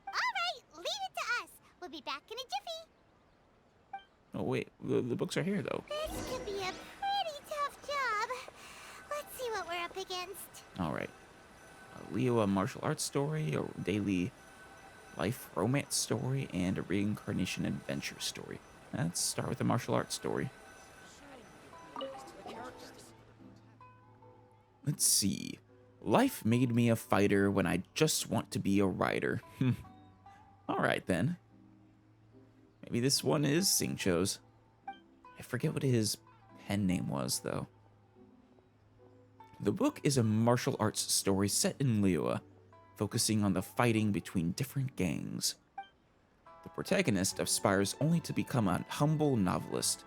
Alright, leave it to us. We'll be back in a jiffy. Oh, wait, the books are here, though. This could be a pretty tough job. Let's see what we're up against. All right. A martial arts story, a daily life romance story, and a reincarnation adventure story. Let's start with the martial arts story. Let's see. Life made me a fighter when I just want to be a writer. All right, then. Maybe this one is Singcho's. I forget what his pen name was, though. The book is a martial arts story set in Liyue, focusing on the fighting between different gangs. The protagonist aspires only to become a humble novelist,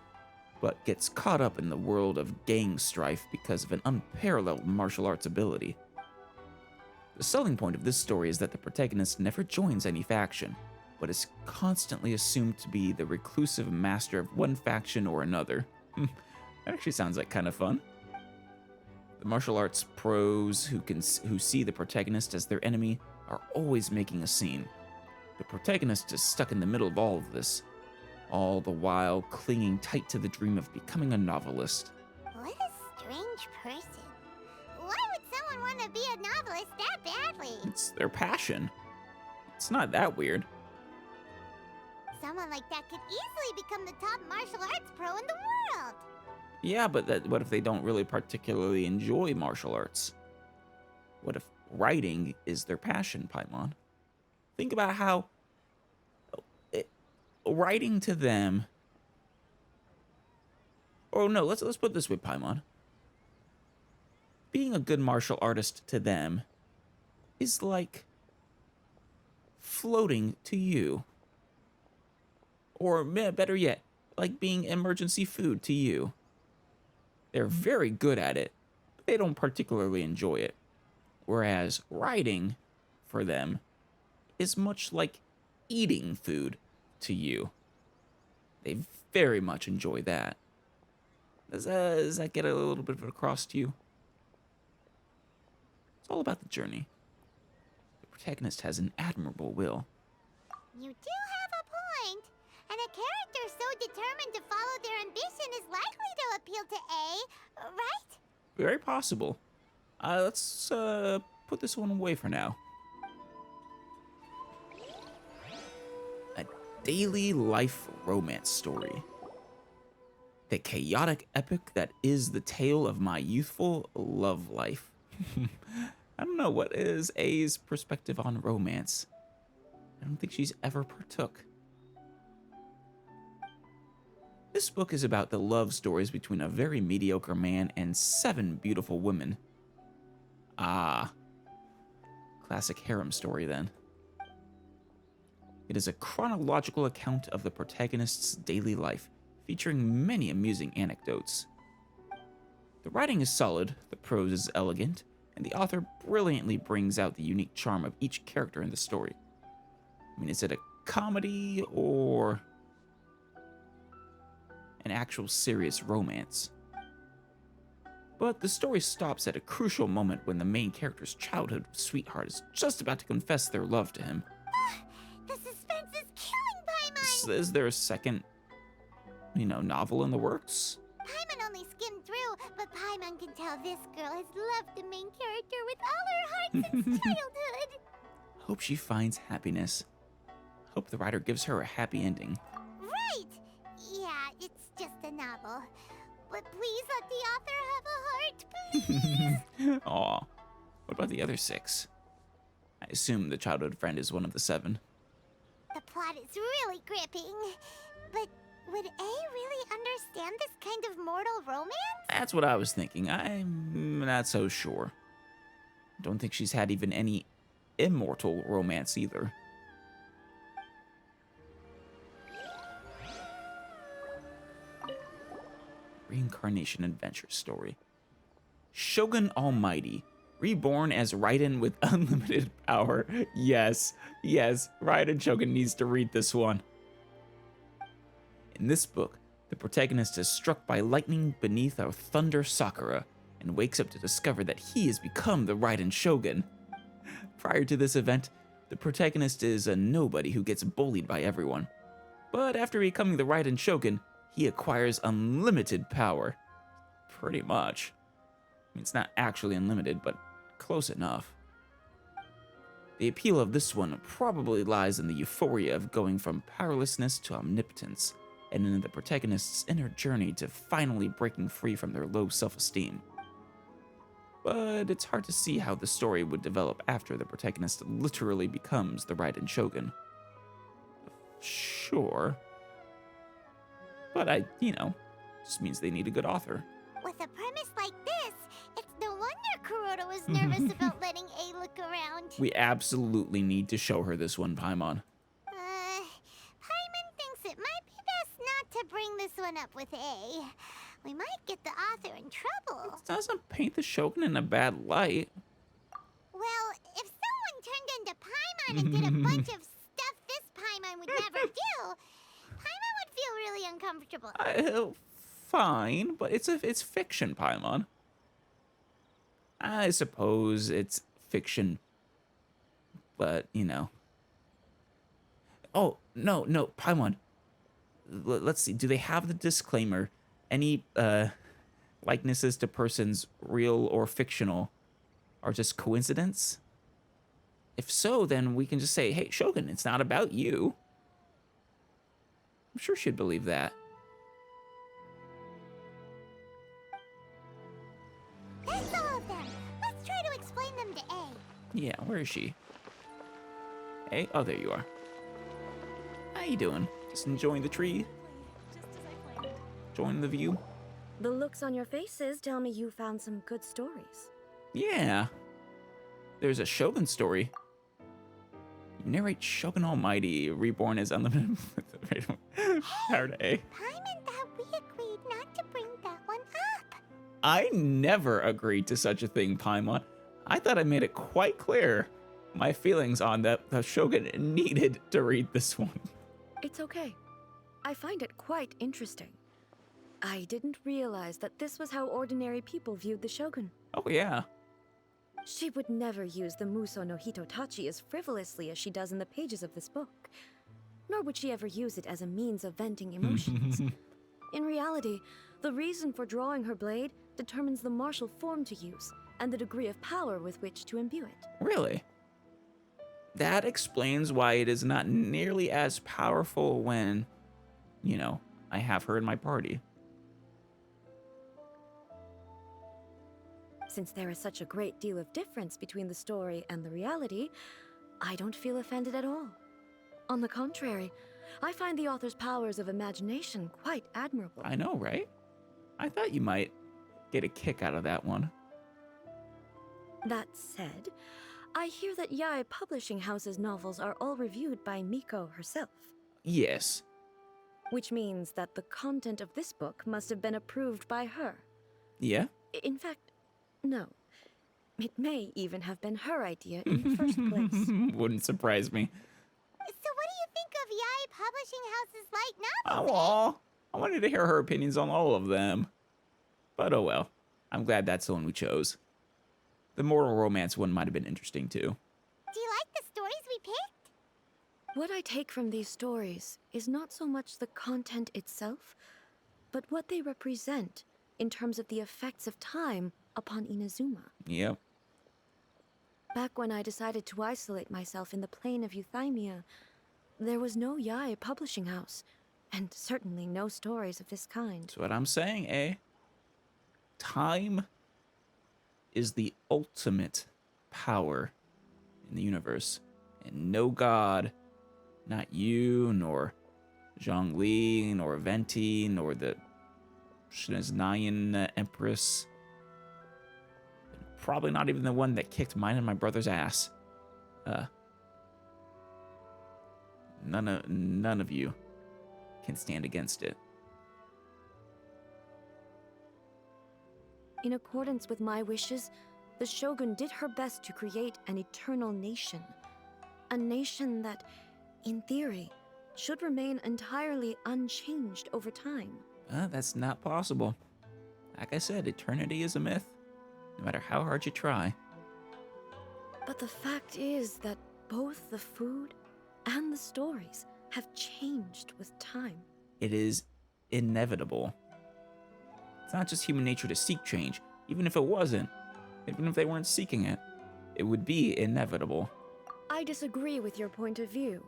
but gets caught up in the world of gang strife because of an unparalleled martial arts ability. The selling point of this story is that the protagonist never joins any faction, but is constantly assumed to be the reclusive master of one faction or another. That actually sounds like kind of fun. The martial arts pros who see the protagonist as their enemy are always making a scene. The protagonist is stuck in the middle of all of this, all the while clinging tight to the dream of becoming a novelist. What a strange person. Why would someone want to be a novelist that badly? It's their passion. It's not that weird. Someone like that could easily become the top martial arts pro in the world. Yeah, but what if they don't really particularly enjoy martial arts? What if writing is their passion, Paimon? Think about how writing to them... Oh no, let's put it this way, Paimon. Being a good martial artist to them is like floating to you. Or better yet, like being emergency food to you. They're very good at it, but they don't particularly enjoy it. Whereas writing, for them, is much like eating food to you. They very much enjoy that. Does that get a little bit of it across to you? It's all about the journey. The protagonist has an admirable will. You do have a point. And a character so determined to follow their ambition is likely to appeal to A, right? Very possible. Let's put this one away for now. A daily life romance story. The chaotic epic that is the tale of my youthful love life. I don't know, what is A's perspective on romance? I don't think she's ever partook. This book is about the love stories between a very mediocre man and 7 beautiful women. Ah. Classic harem story, then. It is a chronological account of the protagonist's daily life, featuring many amusing anecdotes. The writing is solid, the prose is elegant, and the author brilliantly brings out the unique charm of each character in the story. I mean, is it a comedy or an actual serious romance? But the story stops at a crucial moment when the main character's childhood sweetheart is just about to confess their love to him. The suspense is killing Paimon! Is there a second novel in the works? Paimon only skimmed through, but Paimon can tell this girl has loved the main character with all her heart since childhood. Hope she finds happiness. Hope the writer gives her a happy ending. Right! Yeah, it's just a novel. But please let the author have a heart, please! Aw. What about the other 6? I assume the childhood friend is one of the 7. The plot is really gripping. But would A really understand this kind of mortal romance? That's what I was thinking. I'm not so sure. Don't think she's had even any immortal romance either. Reincarnation adventure story. Shogun Almighty, reborn as Raiden with unlimited power. Yes, Raiden Shogun needs to read this one. In this book, the protagonist is struck by lightning beneath a thunder Sakura and wakes up to discover that he has become the Raiden Shogun. Prior to this event, the protagonist is a nobody who gets bullied by everyone. But after becoming the Raiden Shogun, he acquires unlimited power. Pretty much. I mean, it's not actually unlimited, but close enough. The appeal of this one probably lies in the euphoria of going from powerlessness to omnipotence, and in the protagonist's inner journey to finally breaking free from their low self-esteem. But it's hard to see how the story would develop after the protagonist literally becomes the Raiden Shogun. Sure. But just means they need a good author. With a premise like this, it's no wonder Kuroda was nervous about letting A look around. We absolutely need to show her this one, Paimon. Paimon thinks it might be best not to bring this one up with A. We might get the author in trouble. It doesn't paint the Shogun in a bad light. Well, if someone turned into Paimon and did a bunch of stuff this Paimon would never do, Paimon would feel really uncomfortable. Fine, but it's fiction, Paimon. I suppose it's fiction, but Oh, no, Paimon. Let's see. Do they have the disclaimer? Any likenesses to persons, real or fictional, are just coincidence? If so, then we can just say, hey, Shogun, it's not about you. I'm sure she'd believe that. That's all of them. Let's try to explain them to A. Yeah, where is she? Hey, oh, there you are. How you doing? Just enjoying the tree? Enjoying the view? The looks on your faces tell me you found some good stories. Yeah. There's a Shogun story. You narrate Shogun Almighty, reborn as unlimited power to A. Paimon thought we agreed not to bring that one up. I never agreed to such a thing, Paimon. I thought I made it quite clear my feelings on that the Shogun needed to read this one. It's okay. I find it quite interesting. I didn't realize that this was how ordinary people viewed the Shogun. Oh, yeah. She would never use the Muso no Hitotachi as frivolously as she does in the pages of this book. Nor would she ever use it as a means of venting emotions. In reality, the reason for drawing her blade determines the martial form to use and the degree of power with which to imbue it. Really? That explains why it is not nearly as powerful when, I have her in my party. Since there is such a great deal of difference between the story and the reality, I don't feel offended at all. On the contrary, I find the author's powers of imagination quite admirable. I know, right? I thought you might get a kick out of that one. That said, I hear that Yae Publishing House's novels are all reviewed by Miko herself. Yes. Which means that the content of this book must have been approved by her. Yeah? In fact, no. It may even have been her idea in the first place. Wouldn't surprise me. So what do you think of Yae Publishing House's light novels? Oh, I wanted to hear her opinions on all of them. But oh well. I'm glad that's the one we chose. The mortal romance one might have been interesting too. Do you like the stories we picked? What I take from these stories is not so much the content itself, but what they represent in terms of the effects of time upon Inazuma. Yep. Back when I decided to isolate myself in the plane of Euthymia, there was no Yae publishing house, and certainly no stories of this kind. That's what I'm saying, eh? Time is the ultimate power in the universe. And no god, not you, nor Zhongli, nor Venti, nor the Shinaznayan Empress, probably not even the one that kicked mine and my brother's ass. None of you can stand against it. In accordance with my wishes, the Shogun did her best to create an eternal nation. A nation that, in theory, should remain entirely unchanged over time. That's not possible. Like I said, eternity is a myth, no matter how hard you try. But the fact is that both the food and the stories have changed with time. It is inevitable. It's not just human nature to seek change. Even if it wasn't, even if they weren't seeking it, it would be inevitable. I disagree with your point of view.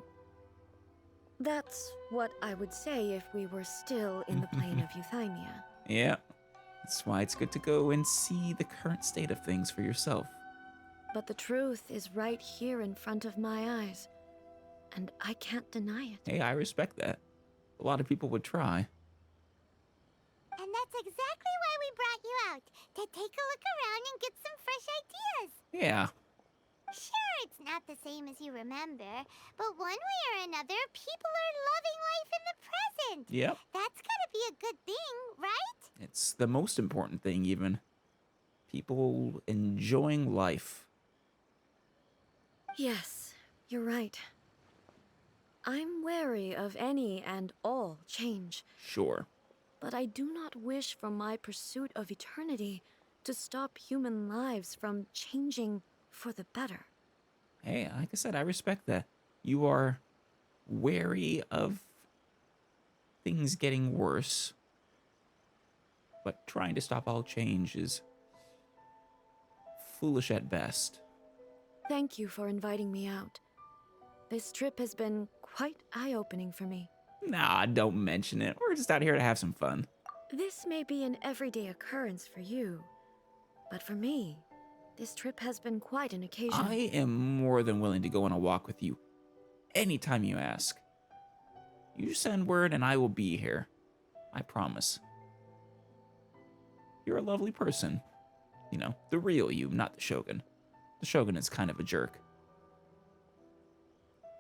That's what I would say if we were still in the plane of Euthymia. Yeah, that's why it's good to go and see the current state of things for yourself. But the truth is right here in front of my eyes, and I can't deny it. Hey, I respect that. A lot of people would try. And that's exactly why we brought you out, to take a look around and get some fresh ideas. Yeah. Sure, it's not the same as you remember, but one way or another, people are loving life in the present. Yep. That's gotta be a good thing, right? It's the most important thing, even. People enjoying life. Yes, you're right. I'm wary of any and all change, Sure. but I do not wish for my pursuit of eternity to stop human lives from changing for the better. Hey, like I said, I respect that. You are wary of things getting worse, but trying to stop all change is foolish at best. Thank you for inviting me out. This trip has been quite eye-opening for me. Nah, don't mention it. We're just out here to have some fun. This may be an everyday occurrence for you, but for me, this trip has been quite an occasion. I am more than willing to go on a walk with you anytime you ask. You send word and I will be here. I promise. You're a lovely person. You know, the real you, not the Shogun. The Shogun is kind of a jerk.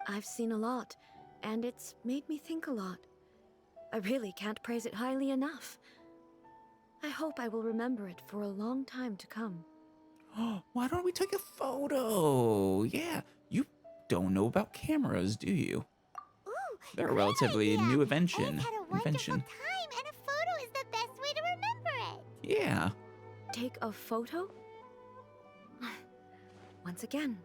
I've seen a lot, and it's made me think a lot. I really can't praise it highly enough. I hope I will remember it for a long time to come. Why don't we take a photo? Yeah, you don't know about cameras, do you? Ooh, They're a great relatively idea. new I've invention. had a wonderful time, and a photo is the best way to remember it. Yeah. Take a photo? Once again,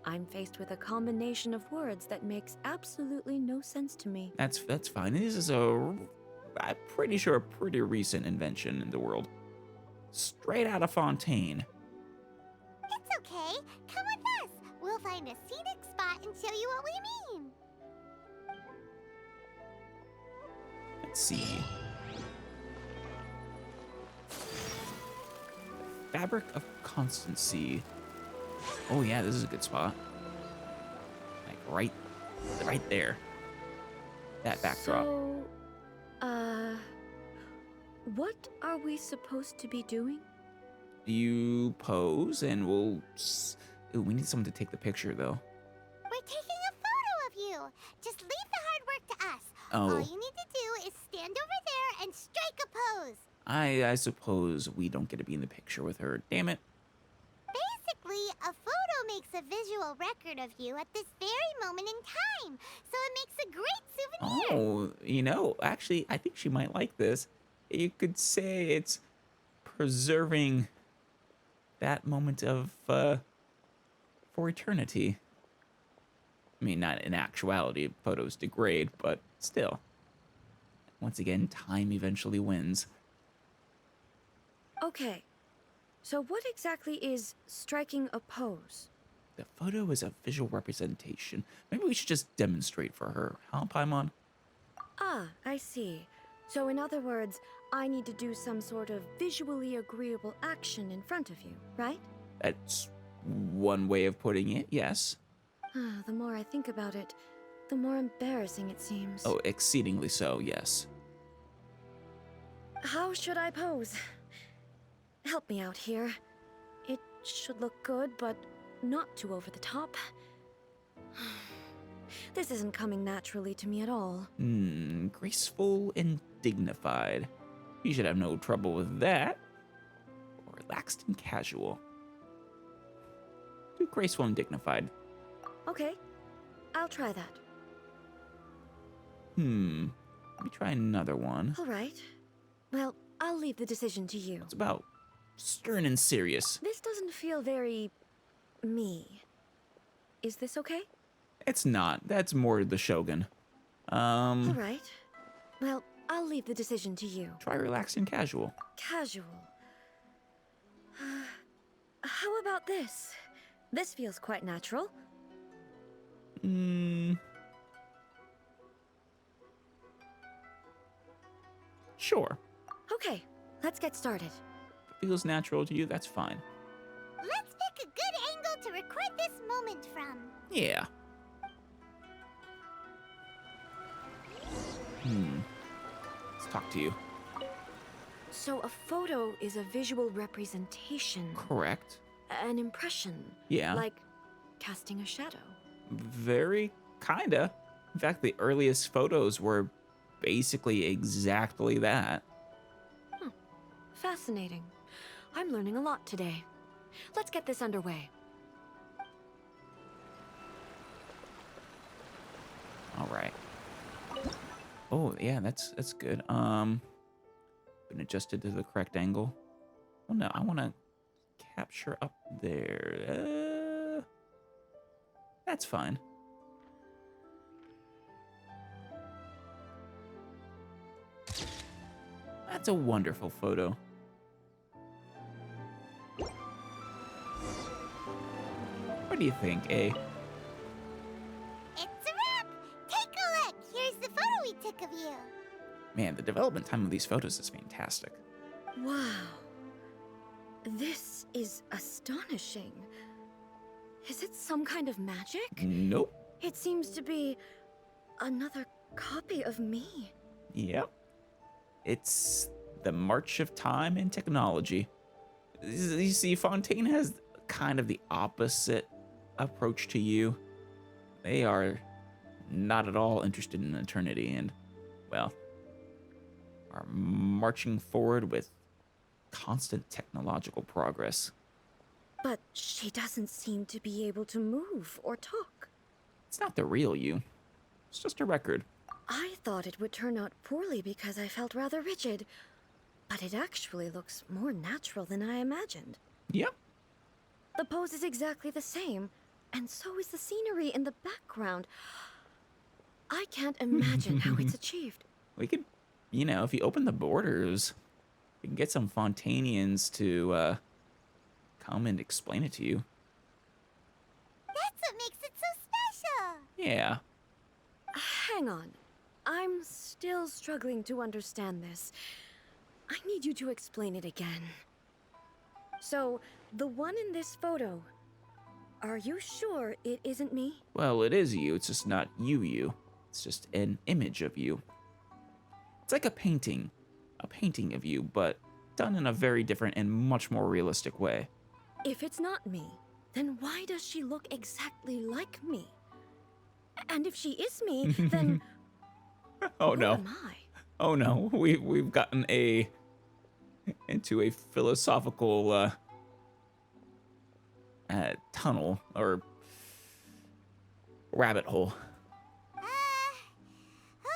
I'm faced with a combination of words that makes absolutely no sense to me. That's fine. This is I'm pretty sure a pretty recent invention in the world. Straight out of Fontaine. It's okay. Come with us. We'll find a scenic spot and show you what we mean. Let's see. Fabric of Constancy. Oh yeah, this is a good spot. Like right there. That backdrop. So, what are we supposed to be doing? You pose and we'll... Ooh, we need someone to take the picture though. We're taking a photo of you. Just leave the hard work to us. Oh. All you need to do is stand over there and strike a pose. I suppose we don't get to be in the picture with her. Damn it. Basically, a photo makes a visual record of you at this very moment in time, so it makes a great souvenir. Oh, you know, actually, I think she might like this. You could say it's preserving that moment of, for eternity. I mean, not in actuality, photos degrade, but still. once again, time eventually wins. Okay, so what exactly is striking a pose? The photo is a visual representation. Maybe we should just demonstrate for her, huh, Paimon? Ah, I see. So in other words, I need to do some sort of visually agreeable action in front of you, right? That's one way of putting it, yes. The more I think about it, the more embarrassing it seems. Oh, exceedingly so, yes. How should I pose? Help me out here. It should look good, but not too over the top. This isn't coming naturally to me at all. Graceful and dignified. You should have no trouble with that. Or relaxed and casual. Do graceful and dignified. Okay, I'll try that. Let me try another one. All right. Well, I'll leave the decision to you. It's about stern and serious. This doesn't feel very... me. Is this okay? It's not. That's more the Shogun. All right. Well, I'll leave the decision to you. Try relaxed and casual. Casual. How about this? This feels quite natural. Sure. Okay, let's get started. If it feels natural to you, that's fine. Let's pick a good angle to record this moment from. Yeah. Let's talk to you. So a photo is a visual representation. Correct. An impression. Yeah. Like casting a shadow. Very kinda. In fact, the earliest photos were basically exactly that. Fascinating. I'm learning a lot today. Let's get this underway. All right. Oh, yeah, that's good. Been adjusted to the correct angle. Oh no, I want to capture up there. That's fine. That's a wonderful photo. What do you think, eh? It's a wrap! Take a look! Here's the photo we took of you. Man, the development time of these photos is fantastic. Wow. This is astonishing. Is it some kind of magic? Nope. It seems to be another copy of me. Yep. It's the march of time and technology. You see, Fontaine has kind of the opposite approach to you. They are not at all interested in eternity and, well, are marching forward with constant technological progress. But she doesn't seem to be able to move or talk. It's not the real you. It's just a record. I thought it would turn out poorly because I felt rather rigid, but it actually looks more natural than I imagined. Yep. The pose is exactly the same, and so is the scenery in the background. I can't imagine how it's achieved. We could, you know, if you open the borders, we can get some Fontainians to come and explain it to you. That's what makes it so special. Yeah. Hang on. I'm still struggling to understand this. I need you to explain it again. So, the one in this photo, are you sure it isn't me? Well, it is you. It's just not you. It's just an image of you. It's like a painting of you, but done in a very different and much more realistic way. If it's not me, then why does she look exactly like me? And if she is me, then Oh who no. am I? Oh no. We've gotten into a philosophical tunnel or rabbit hole.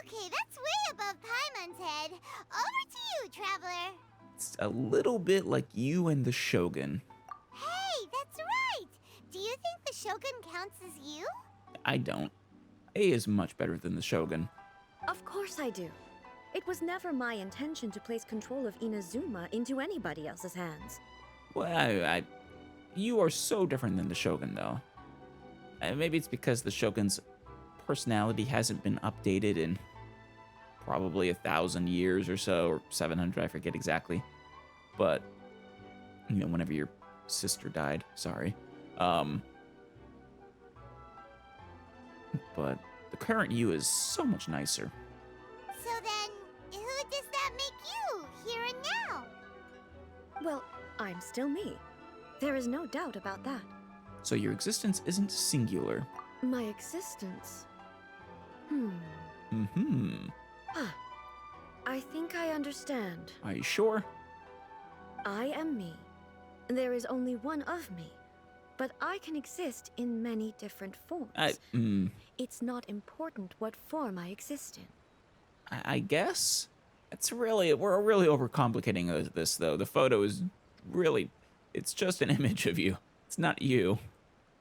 Okay, that's way above Paimon's head. Over to you, Traveler. It's a little bit like you and the Shogun. Hey, that's right. Do you think the Shogun counts as you? I don't. A is much better than the Shogun. Of course I do. It was never my intention to place control of Inazuma into anybody else's hands. Well, you are so different than the Shogun, though. Maybe it's because the Shogun's personality hasn't been updated in probably 1,000 years or so, or 700, I forget exactly. But, you know, whenever your sister died, sorry. But the current you is so much nicer. So then, who does that make you, here and now? Well, I'm still me. There is no doubt about that. So your existence isn't singular. My existence. I think I understand. Are you sure? I am me. There is only one of me, but I can exist in many different forms. It's not important what form I exist in. I guess? We're really overcomplicating this, though. The photo is really, it's just an image of you. It's not you.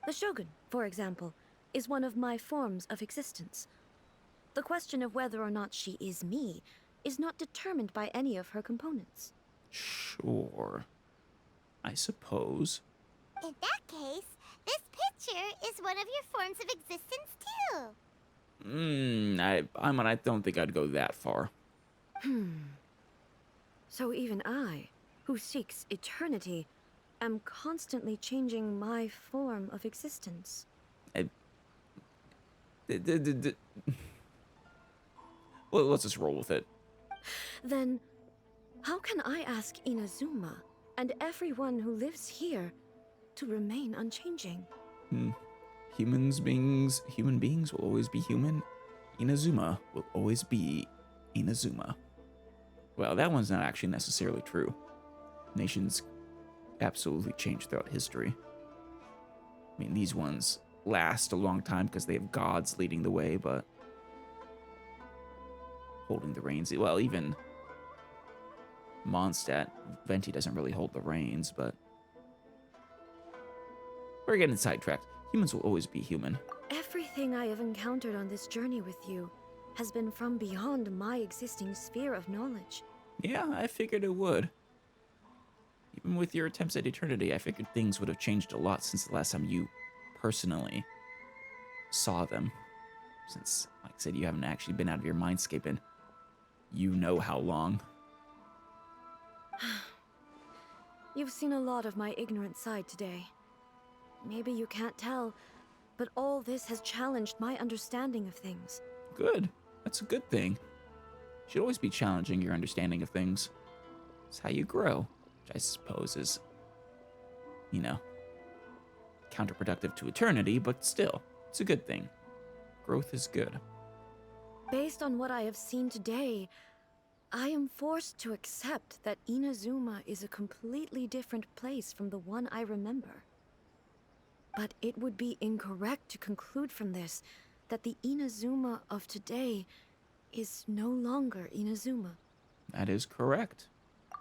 The Shogun, for example, is one of my forms of existence. The question of whether or not she is me is not determined by any of her components. Sure. I suppose. In that case, this picture is one of your forms of existence too. I don't think I'd go that far. So even I, who seeks eternity, am constantly changing my form of existence. Well, let's just roll with it. Then, how can I ask Inazuma and everyone who lives here to remain unchanging? Human beings will always be human. Inazuma will always be Inazuma. Well, that one's not actually necessarily true. Nations absolutely change throughout history. I mean, these ones last a long time because they have gods leading the way, but holding the reins, well, even Mondstadt, Venti doesn't really hold the reins, but we're getting sidetracked. Humans will always be human. Everything I have encountered on this journey with you has been from beyond my existing sphere of knowledge. Yeah, I figured it would. Even with your attempts at eternity, I figured things would have changed a lot since the last time you personally saw them. Since, like I said, you haven't actually been out of your mindscape in you know how long. You've seen a lot of my ignorant side today. Maybe you can't tell, but all this has challenged my understanding of things. Good. That's a good thing. You should always be challenging your understanding of things. It's how you grow, which I suppose is, you know, counterproductive to eternity, but still, it's a good thing. Growth is good. Based on what I have seen today, I am forced to accept that Inazuma is a completely different place from the one I remember. But it would be incorrect to conclude from this that the Inazuma of today is no longer Inazuma. That is correct.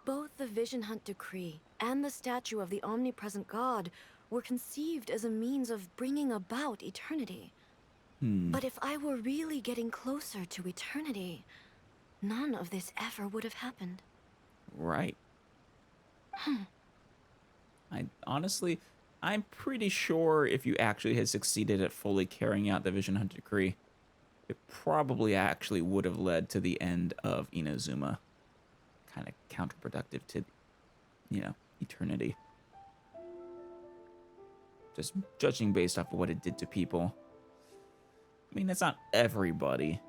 Both the Vision Hunt Decree and the statue of the omnipresent god were conceived as a means of bringing about eternity. But if I were really getting closer to eternity, none of this ever would have happened. Right. I'm pretty sure if you actually had succeeded at fully carrying out the Vision Hunt Decree, it probably actually would have led to the end of Inazuma. Kind of counterproductive to, you know, eternity. Just judging based off of what it did to people. I mean, it's not everybody.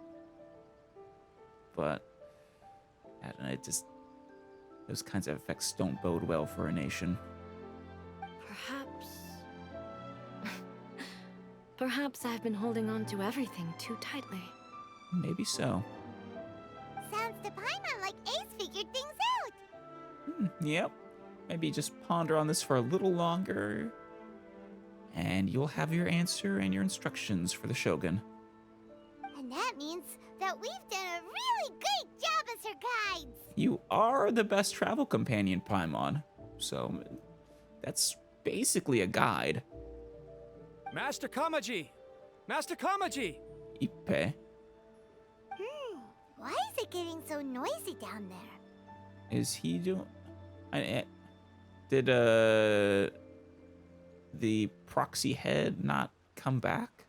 But, I don't know, those kinds of effects don't bode well for a nation. Perhaps I've been holding on to everything too tightly. Maybe so. Sounds to Paimon like Ace figured things out. Yep. Maybe just ponder on this for a little longer, and you'll have your answer and your instructions for the Shogun. And that means that we've done a really great job as her guides. You are the best travel companion, Paimon. So, that's basically a guide. Master Kamaji! Master Kamaji! Ippe. Why is it getting so noisy down there? Is he doing... Did, the proxy head not come back?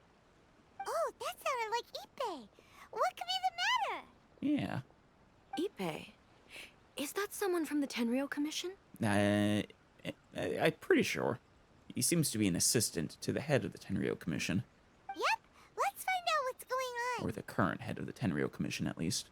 Oh, that sounded like Ipe. What could be the matter? Yeah. Ipe. Is that someone from the Tenryou Commission? I'm pretty sure. He seems to be an assistant to the head of the Tenryou Commission. Yep, let's find out what's going on. Or the current head of the Tenryou Commission, at least.